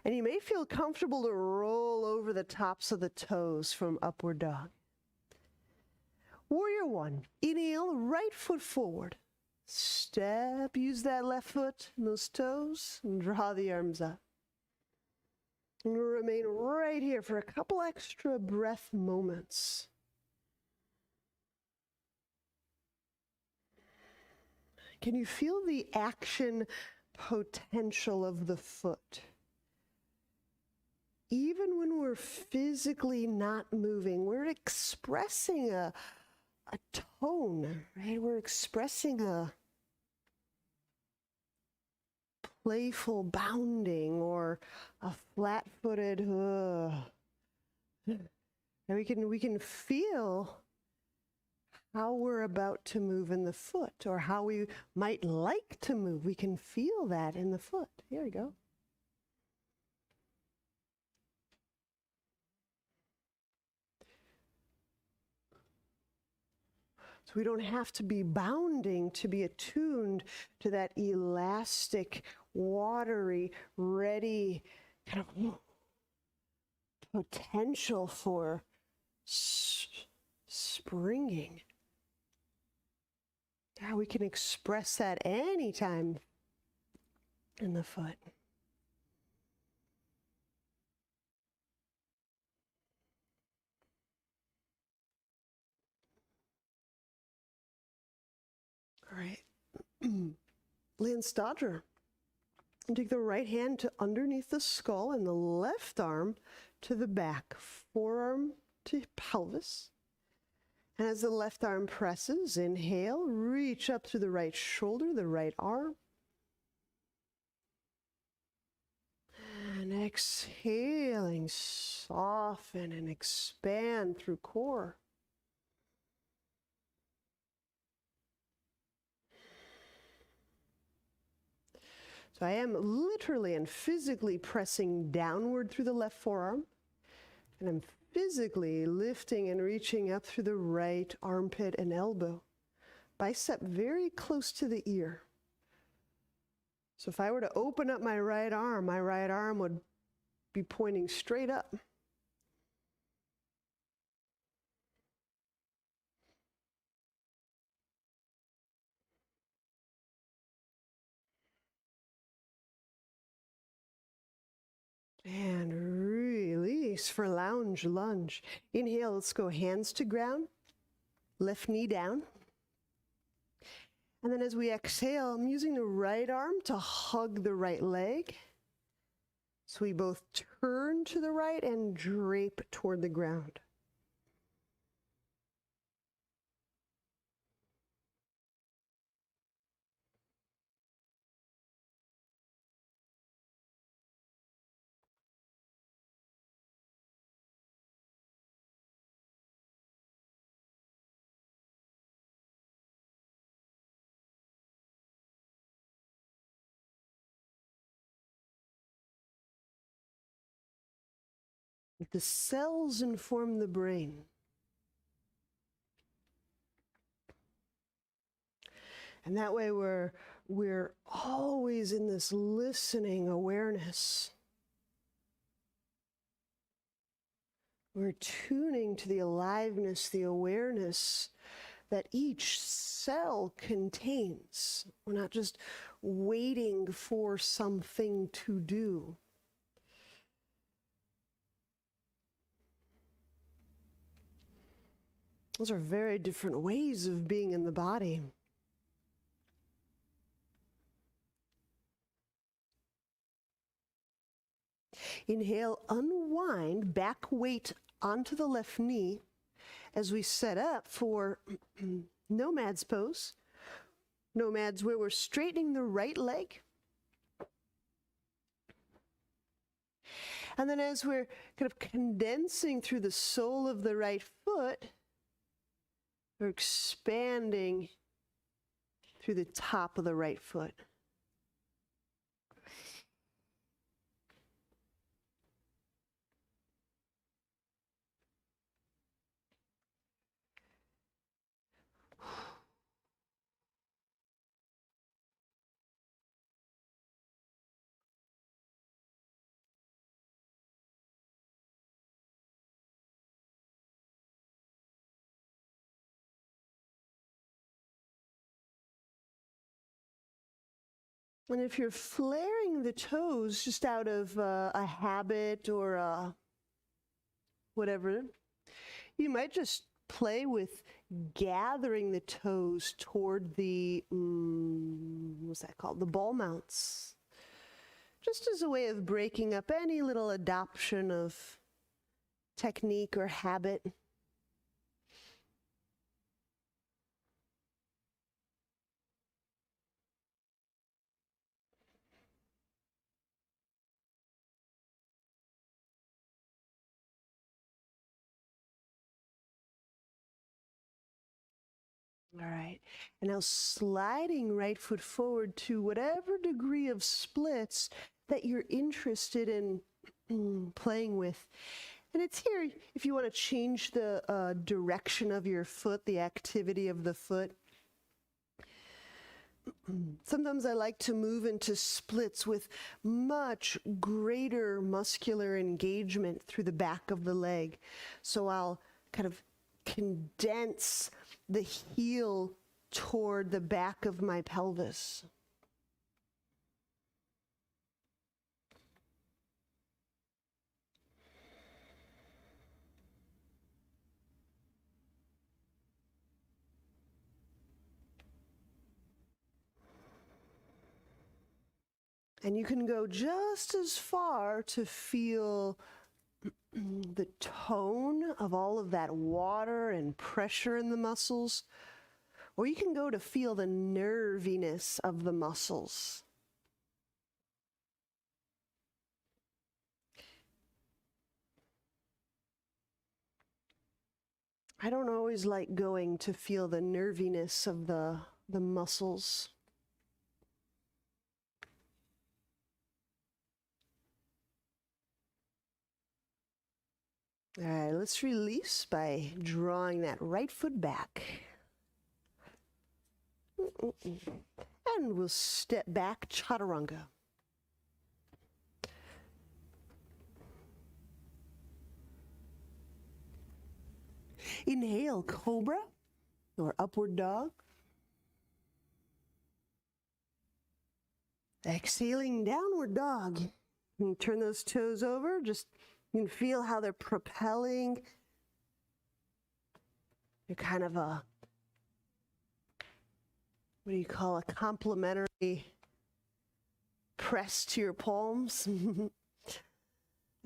And you may feel comfortable to roll over the tops of the toes from upward dog. Warrior one. Inhale, right foot forward. Step, use that left foot and those toes, and draw the arms up. And remain right here for a couple extra breath moments. Can you feel the action potential of the foot? Even when we're physically not moving, we're expressing a tone, right? We're expressing a playful bounding or a flat-footed, and we can feel how we're about to move in the foot or how we might like to move. We can feel that in the foot. Here we go. So we don't have to be bounding to be attuned to that elastic, watery, ready kind of potential for springing. Yeah, we can express that anytime in the foot. All right. Lance Dodger. Take the right hand to underneath the skull and the left arm to the back, forearm to pelvis. And as the left arm presses, inhale, reach up through the right shoulder, the right arm. And exhaling, soften and expand through core. So I am literally and physically pressing downward through the left forearm, and I'm physically lifting and reaching up through the right armpit and elbow. Bicep very close to the ear. So if I were to open up my right arm would be pointing straight up. And release for lunge. Inhale, let's go hands to ground, left knee down. And then as we exhale, I'm using the right arm to hug the right leg. So we both turn to the right and drape toward the ground. The cells inform the brain. And that way we're always in this listening awareness. We're tuning to the aliveness, the awareness that each cell contains. We're not just waiting for something to do. Those are very different ways of being in the body. Inhale, unwind, back weight onto the left knee as we set up for Nomads Pose. Nomads, where we're straightening the right leg. And then as we're kind of condensing through the sole of the right foot, we're expanding through the top of the right foot. And if you're flaring the toes just out of a habit or whatever, you might just play with gathering the toes toward the, what's that called? The ball mounts. Just as a way of breaking up any little adoption of technique or habit. All right, and now sliding right foot forward to whatever degree of splits that you're interested in playing with. And it's here, if you want to change the direction of your foot, the activity of the foot. Sometimes I like to move into splits with much greater muscular engagement through the back of the leg. So I'll kind of condense the heel toward the back of my pelvis. And you can go just as far to feel the tone of all of that water and pressure in the muscles, or you can go to feel the nerviness of the muscles. I don't always like going to feel the nerviness of the muscles. All right, let's release by drawing that right foot back. And we'll step back, chaturanga. Inhale, cobra or upward dog. Exhaling, downward dog. And turn those toes over, just you can feel how they're propelling. You're kind of a, what do you call a complementary press to your palms. All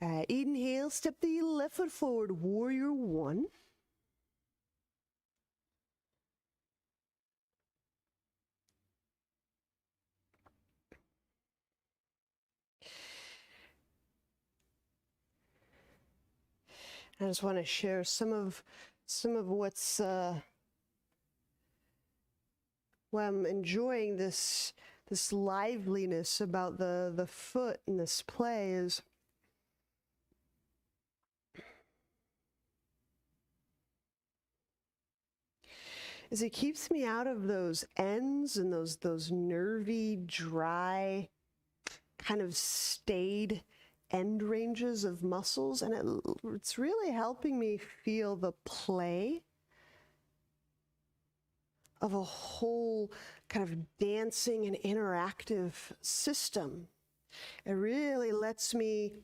right, inhale, step the left foot forward, warrior one. I just want to share some of what's why I'm enjoying this liveliness about the foot and this play is is it keeps me out of those ends and those nervy, dry, kind of stayed end ranges of muscles, and it's really helping me feel the play of a whole kind of dancing and interactive system. It really lets me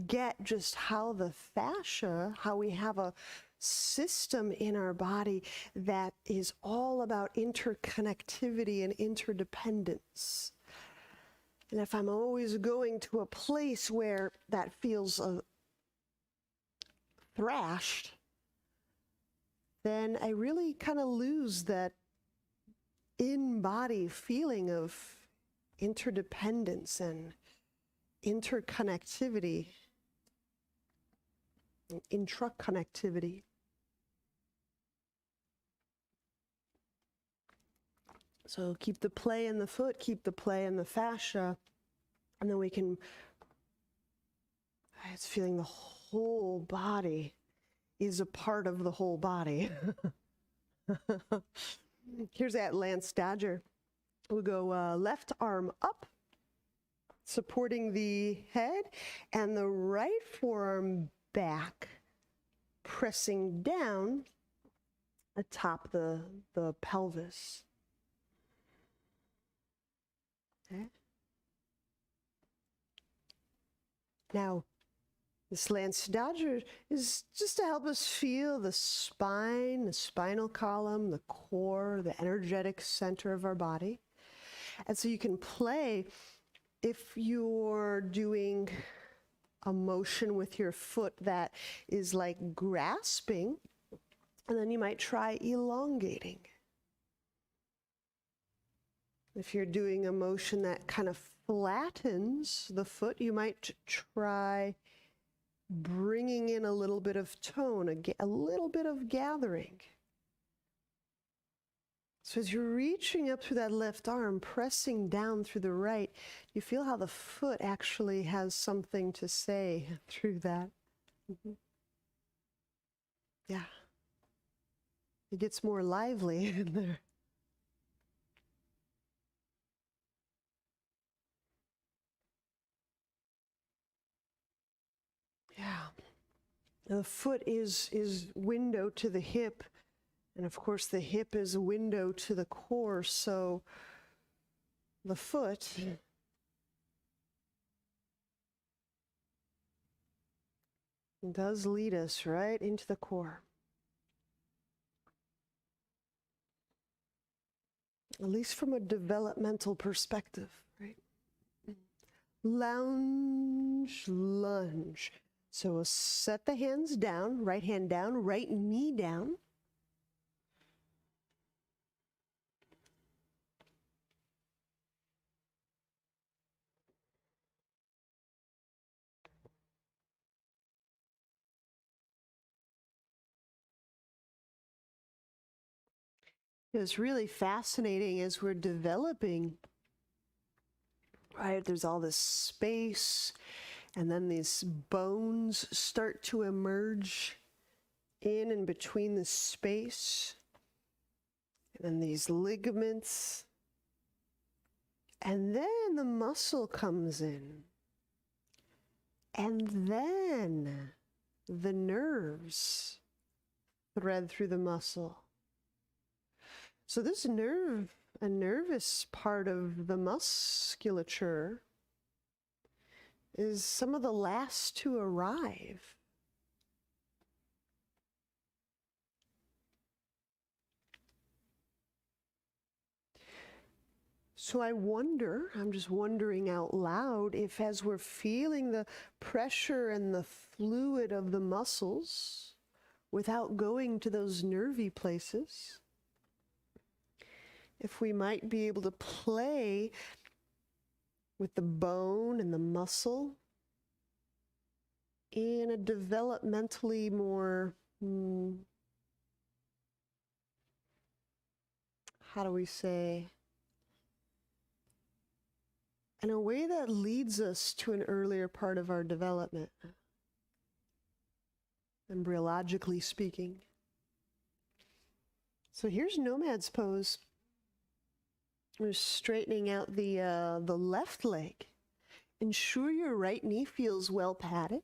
get just how the fascia, how we have a system in our body that is all about interconnectivity and interdependence. And if I'm always going to a place where that feels thrashed, then I really kind of lose that in-body feeling of interdependence and interconnectivity and intraconnectivity. So keep the play in the foot, keep the play in the fascia, and then we can, it's feeling the whole body is a part of the whole body. Here's that Lance Dodger. We'll go left arm up, supporting the head, and the right forearm back, pressing down atop the pelvis. Okay. Now, this Lance Dodger is just to help us feel the spine, the spinal column, the core, the energetic center of our body. And so you can play if you're doing a motion with your foot that is like grasping, and then you might try elongating. If you're doing a motion that kind of flattens the foot, you might try bringing in a little bit of tone, a little bit of gathering. So as you're reaching up through that left arm, pressing down through the right, you feel how the foot actually has something to say through that. Mm-hmm. Yeah. It gets more lively in there. Yeah. The foot is window to the hip, and of course the hip is a window to the core, so the foot does lead us right into the core. At least from a developmental perspective, right? Lounge, lunge. So we'll set the hands down, right hand down, right knee down. It's really fascinating as we're developing, right? There's all this space, and then these bones start to emerge in and between the space, and then these ligaments, and then the muscle comes in, and then the nerves thread through the muscle. So this a nervous part of the musculature, is some of the last to arrive. So I'm just wondering out loud, if as we're feeling the pressure and the fluid of the muscles, without going to those nervy places, if we might be able to play with the bone and the muscle in a developmentally more, how do we say, in a way that leads us to an earlier part of our development, embryologically speaking. So here's Nomads Pose. We're straightening out the left leg. Ensure your right knee feels well padded.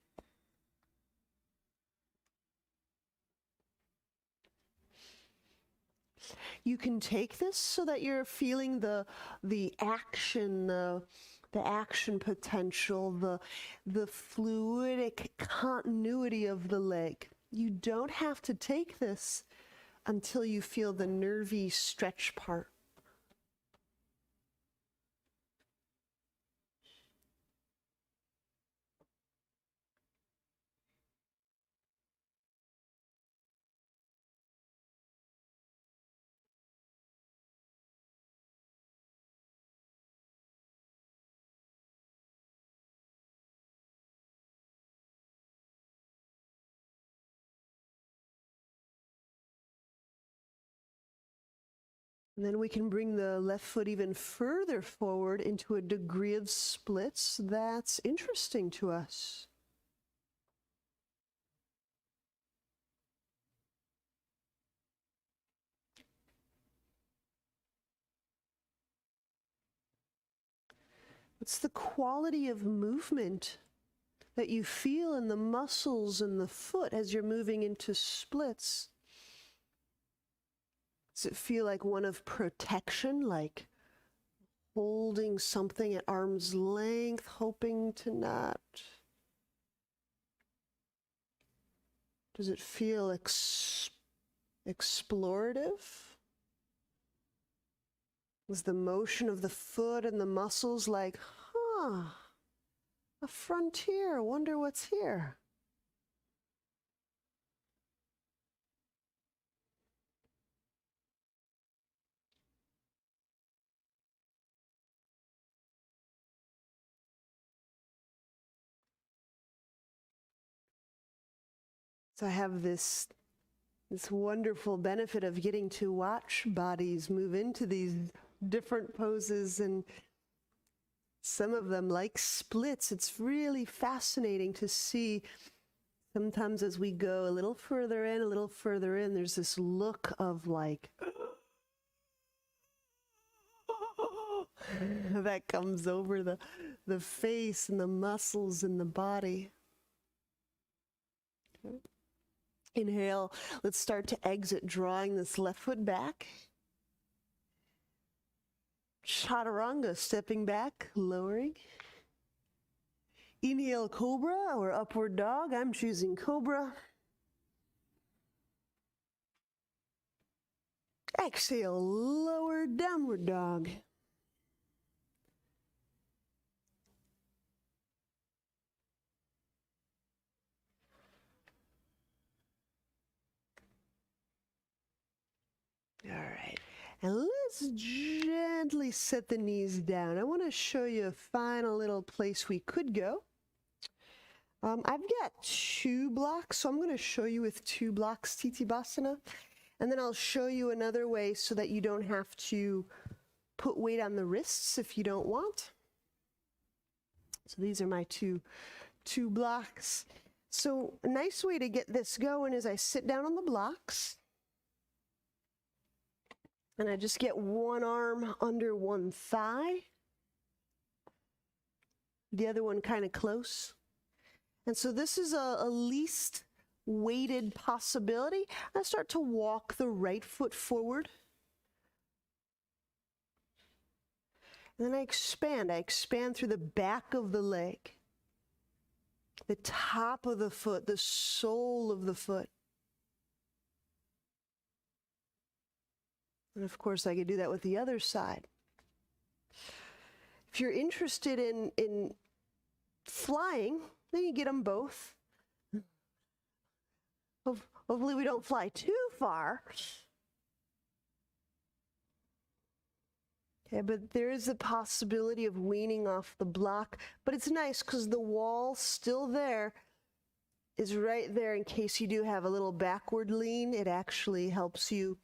You can take this so that you're feeling the action, the action potential, the fluidic continuity of the leg. You don't have to take this until you feel the nervy stretch part. And then we can bring the left foot even further forward into a degree of splits that's interesting to us. What's the quality of movement that you feel in the muscles in the foot as you're moving into splits? Does it feel like one of protection, like holding something at arm's length, hoping to not? Does it feel explorative? Is the motion of the foot and the muscles like, a frontier, wonder what's here? So I have this wonderful benefit of getting to watch bodies move into these different poses, and some of them like splits. It's really fascinating to see. Sometimes as we go a little further in, there's this look of like that comes over the face and the muscles and the body. Okay. Inhale, let's start to exit, drawing this left foot back. Chaturanga, stepping back, lowering. Inhale, cobra or upward dog. I'm choosing cobra. Exhale, lower downward dog. All right, and let's gently set the knees down. I want to show you a final little place we could go. I've got 2 blocks, so I'm going to show you with 2 blocks Tittibhasana, and then I'll show you another way so that you don't have to put weight on the wrists if you don't want. So these are my two blocks. So a nice way to get this going is I sit down on the blocks, and I just get one arm under one thigh, the other one kind of close. And so this is a least weighted possibility. I start to walk the right foot forward. And then I expand through the back of the leg, the top of the foot, the sole of the foot. And of course, I could do that with the other side. If you're interested in flying, then you get them both. Hopefully we don't fly too far. Okay, but there is a possibility of weaning off the block, but it's nice because the wall still there is right there in case you do have a little backward lean. It actually helps you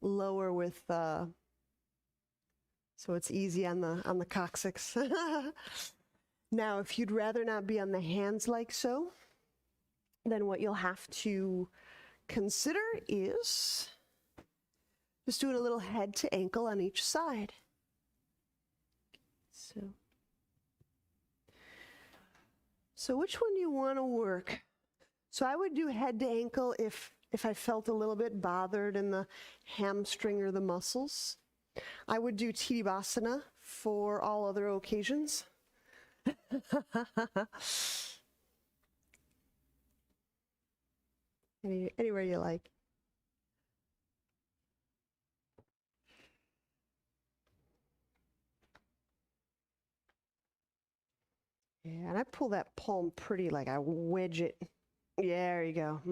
lower with, so it's easy on the coccyx. Now, if you'd rather not be on the hands like so, then what you'll have to consider is Just doing a little head to ankle on each side. So which one do you want to work? So I would do head to ankle if I felt a little bit bothered in the hamstring or the muscles. I would do Tittibhasana for all other occasions. Anywhere you like. Yeah, and I pull that palm pretty, like I wedge it. Yeah, there you go.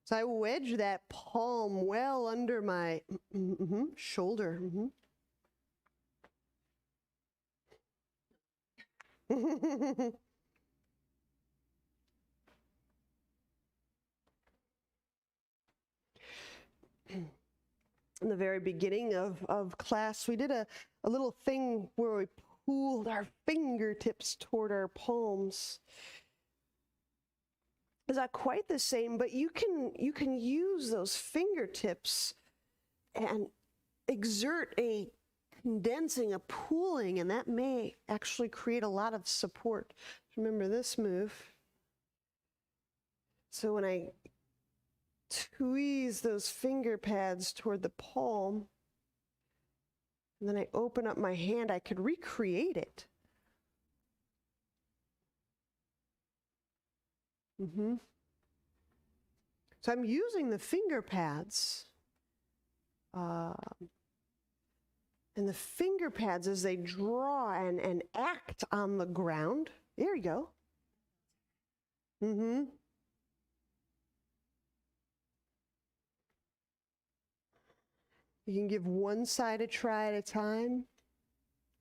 So I wedge that palm well under my shoulder. In the very beginning of class, we did a little thing where we pulled our fingertips toward our palms. It's not quite the same, but you can use those fingertips and exert a condensing, a pooling, and that may actually create a lot of support. Remember this move. So when I tweeze those finger pads toward the palm, and then I open up my hand, I could recreate it. So I'm using the finger pads. And the finger pads, as they draw and act on the ground. There you go. You can give one side a try at a time.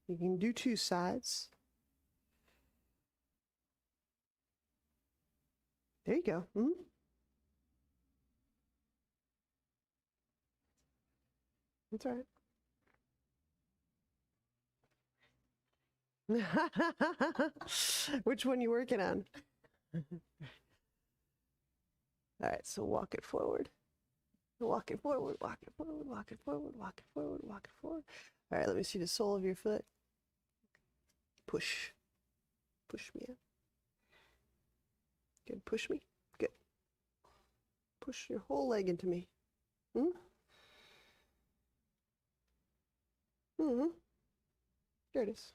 You can do two sides. There you go. That's all right. Which one you working on? All right, so walk it forward. Walk it forward, walk it forward, walk it forward, walk it forward, walk it forward. All right, let me see the sole of your foot. Push. Push me up. Good, push me. Good. Push your whole leg into me. There it is.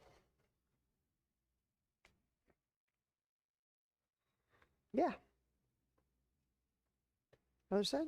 Yeah. Other side.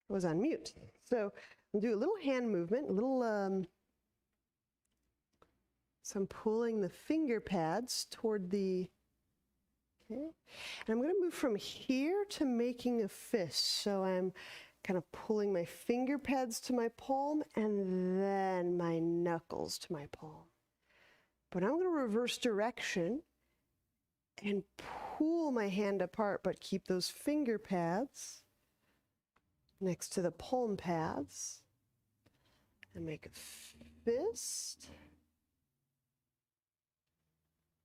Was on mute. So I'll do a little hand movement, a little, so I'm pulling the finger pads toward the, okay. And I'm gonna move from here to making a fist. So I'm kind of pulling my finger pads to my palm and then my knuckles to my palm. But I'm gonna reverse direction and pull my hand apart, but keep those finger pads next to the palm pads and make a fist.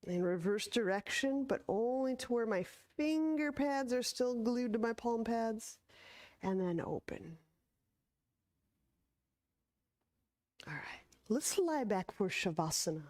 in reverse direction, but only to where my finger pads are still glued to my palm pads, and then open. All right, let's lie back for Savasana.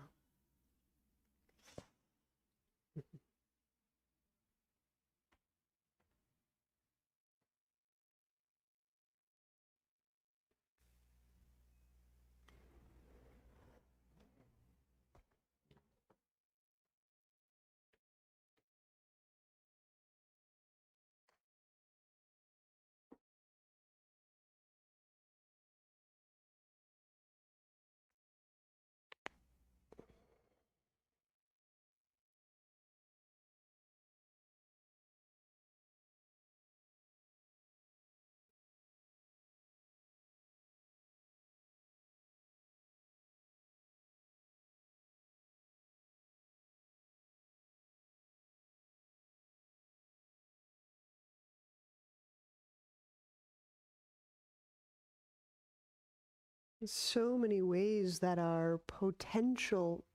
So many ways that our potential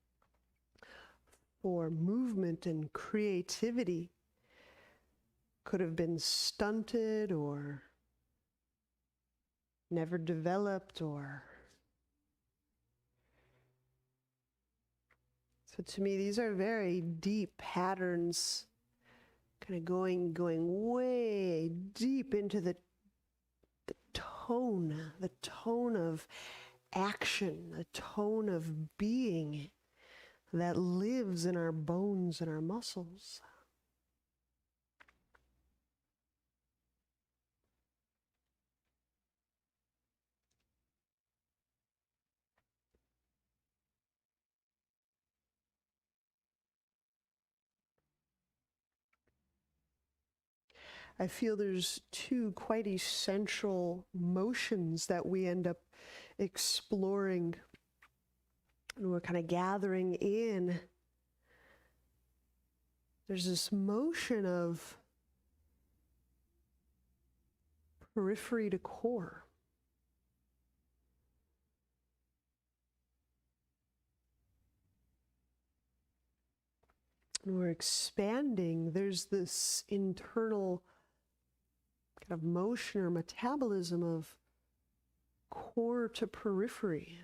for movement and creativity could have been stunted or never developed, or so to me these are very deep patterns, kind of going way deep into the tone of action, the tone of being that lives in our bones and our muscles. I feel there's two quite essential motions that we end up exploring and we're kind of gathering in. There's this motion of periphery to core. And we're expanding. There's this internal kind of motion or metabolism of core to periphery.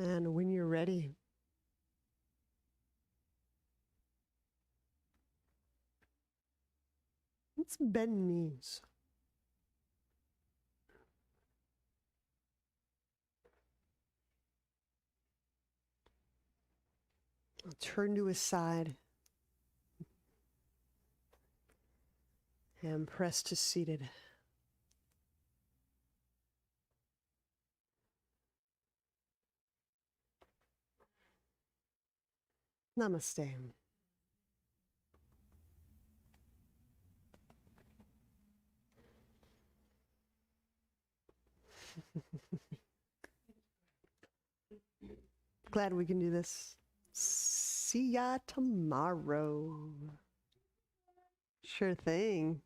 And when you're ready, let's bend knees. I'll turn to his side and press to seated. Namaste. Glad we can do this. See ya tomorrow. Sure thing.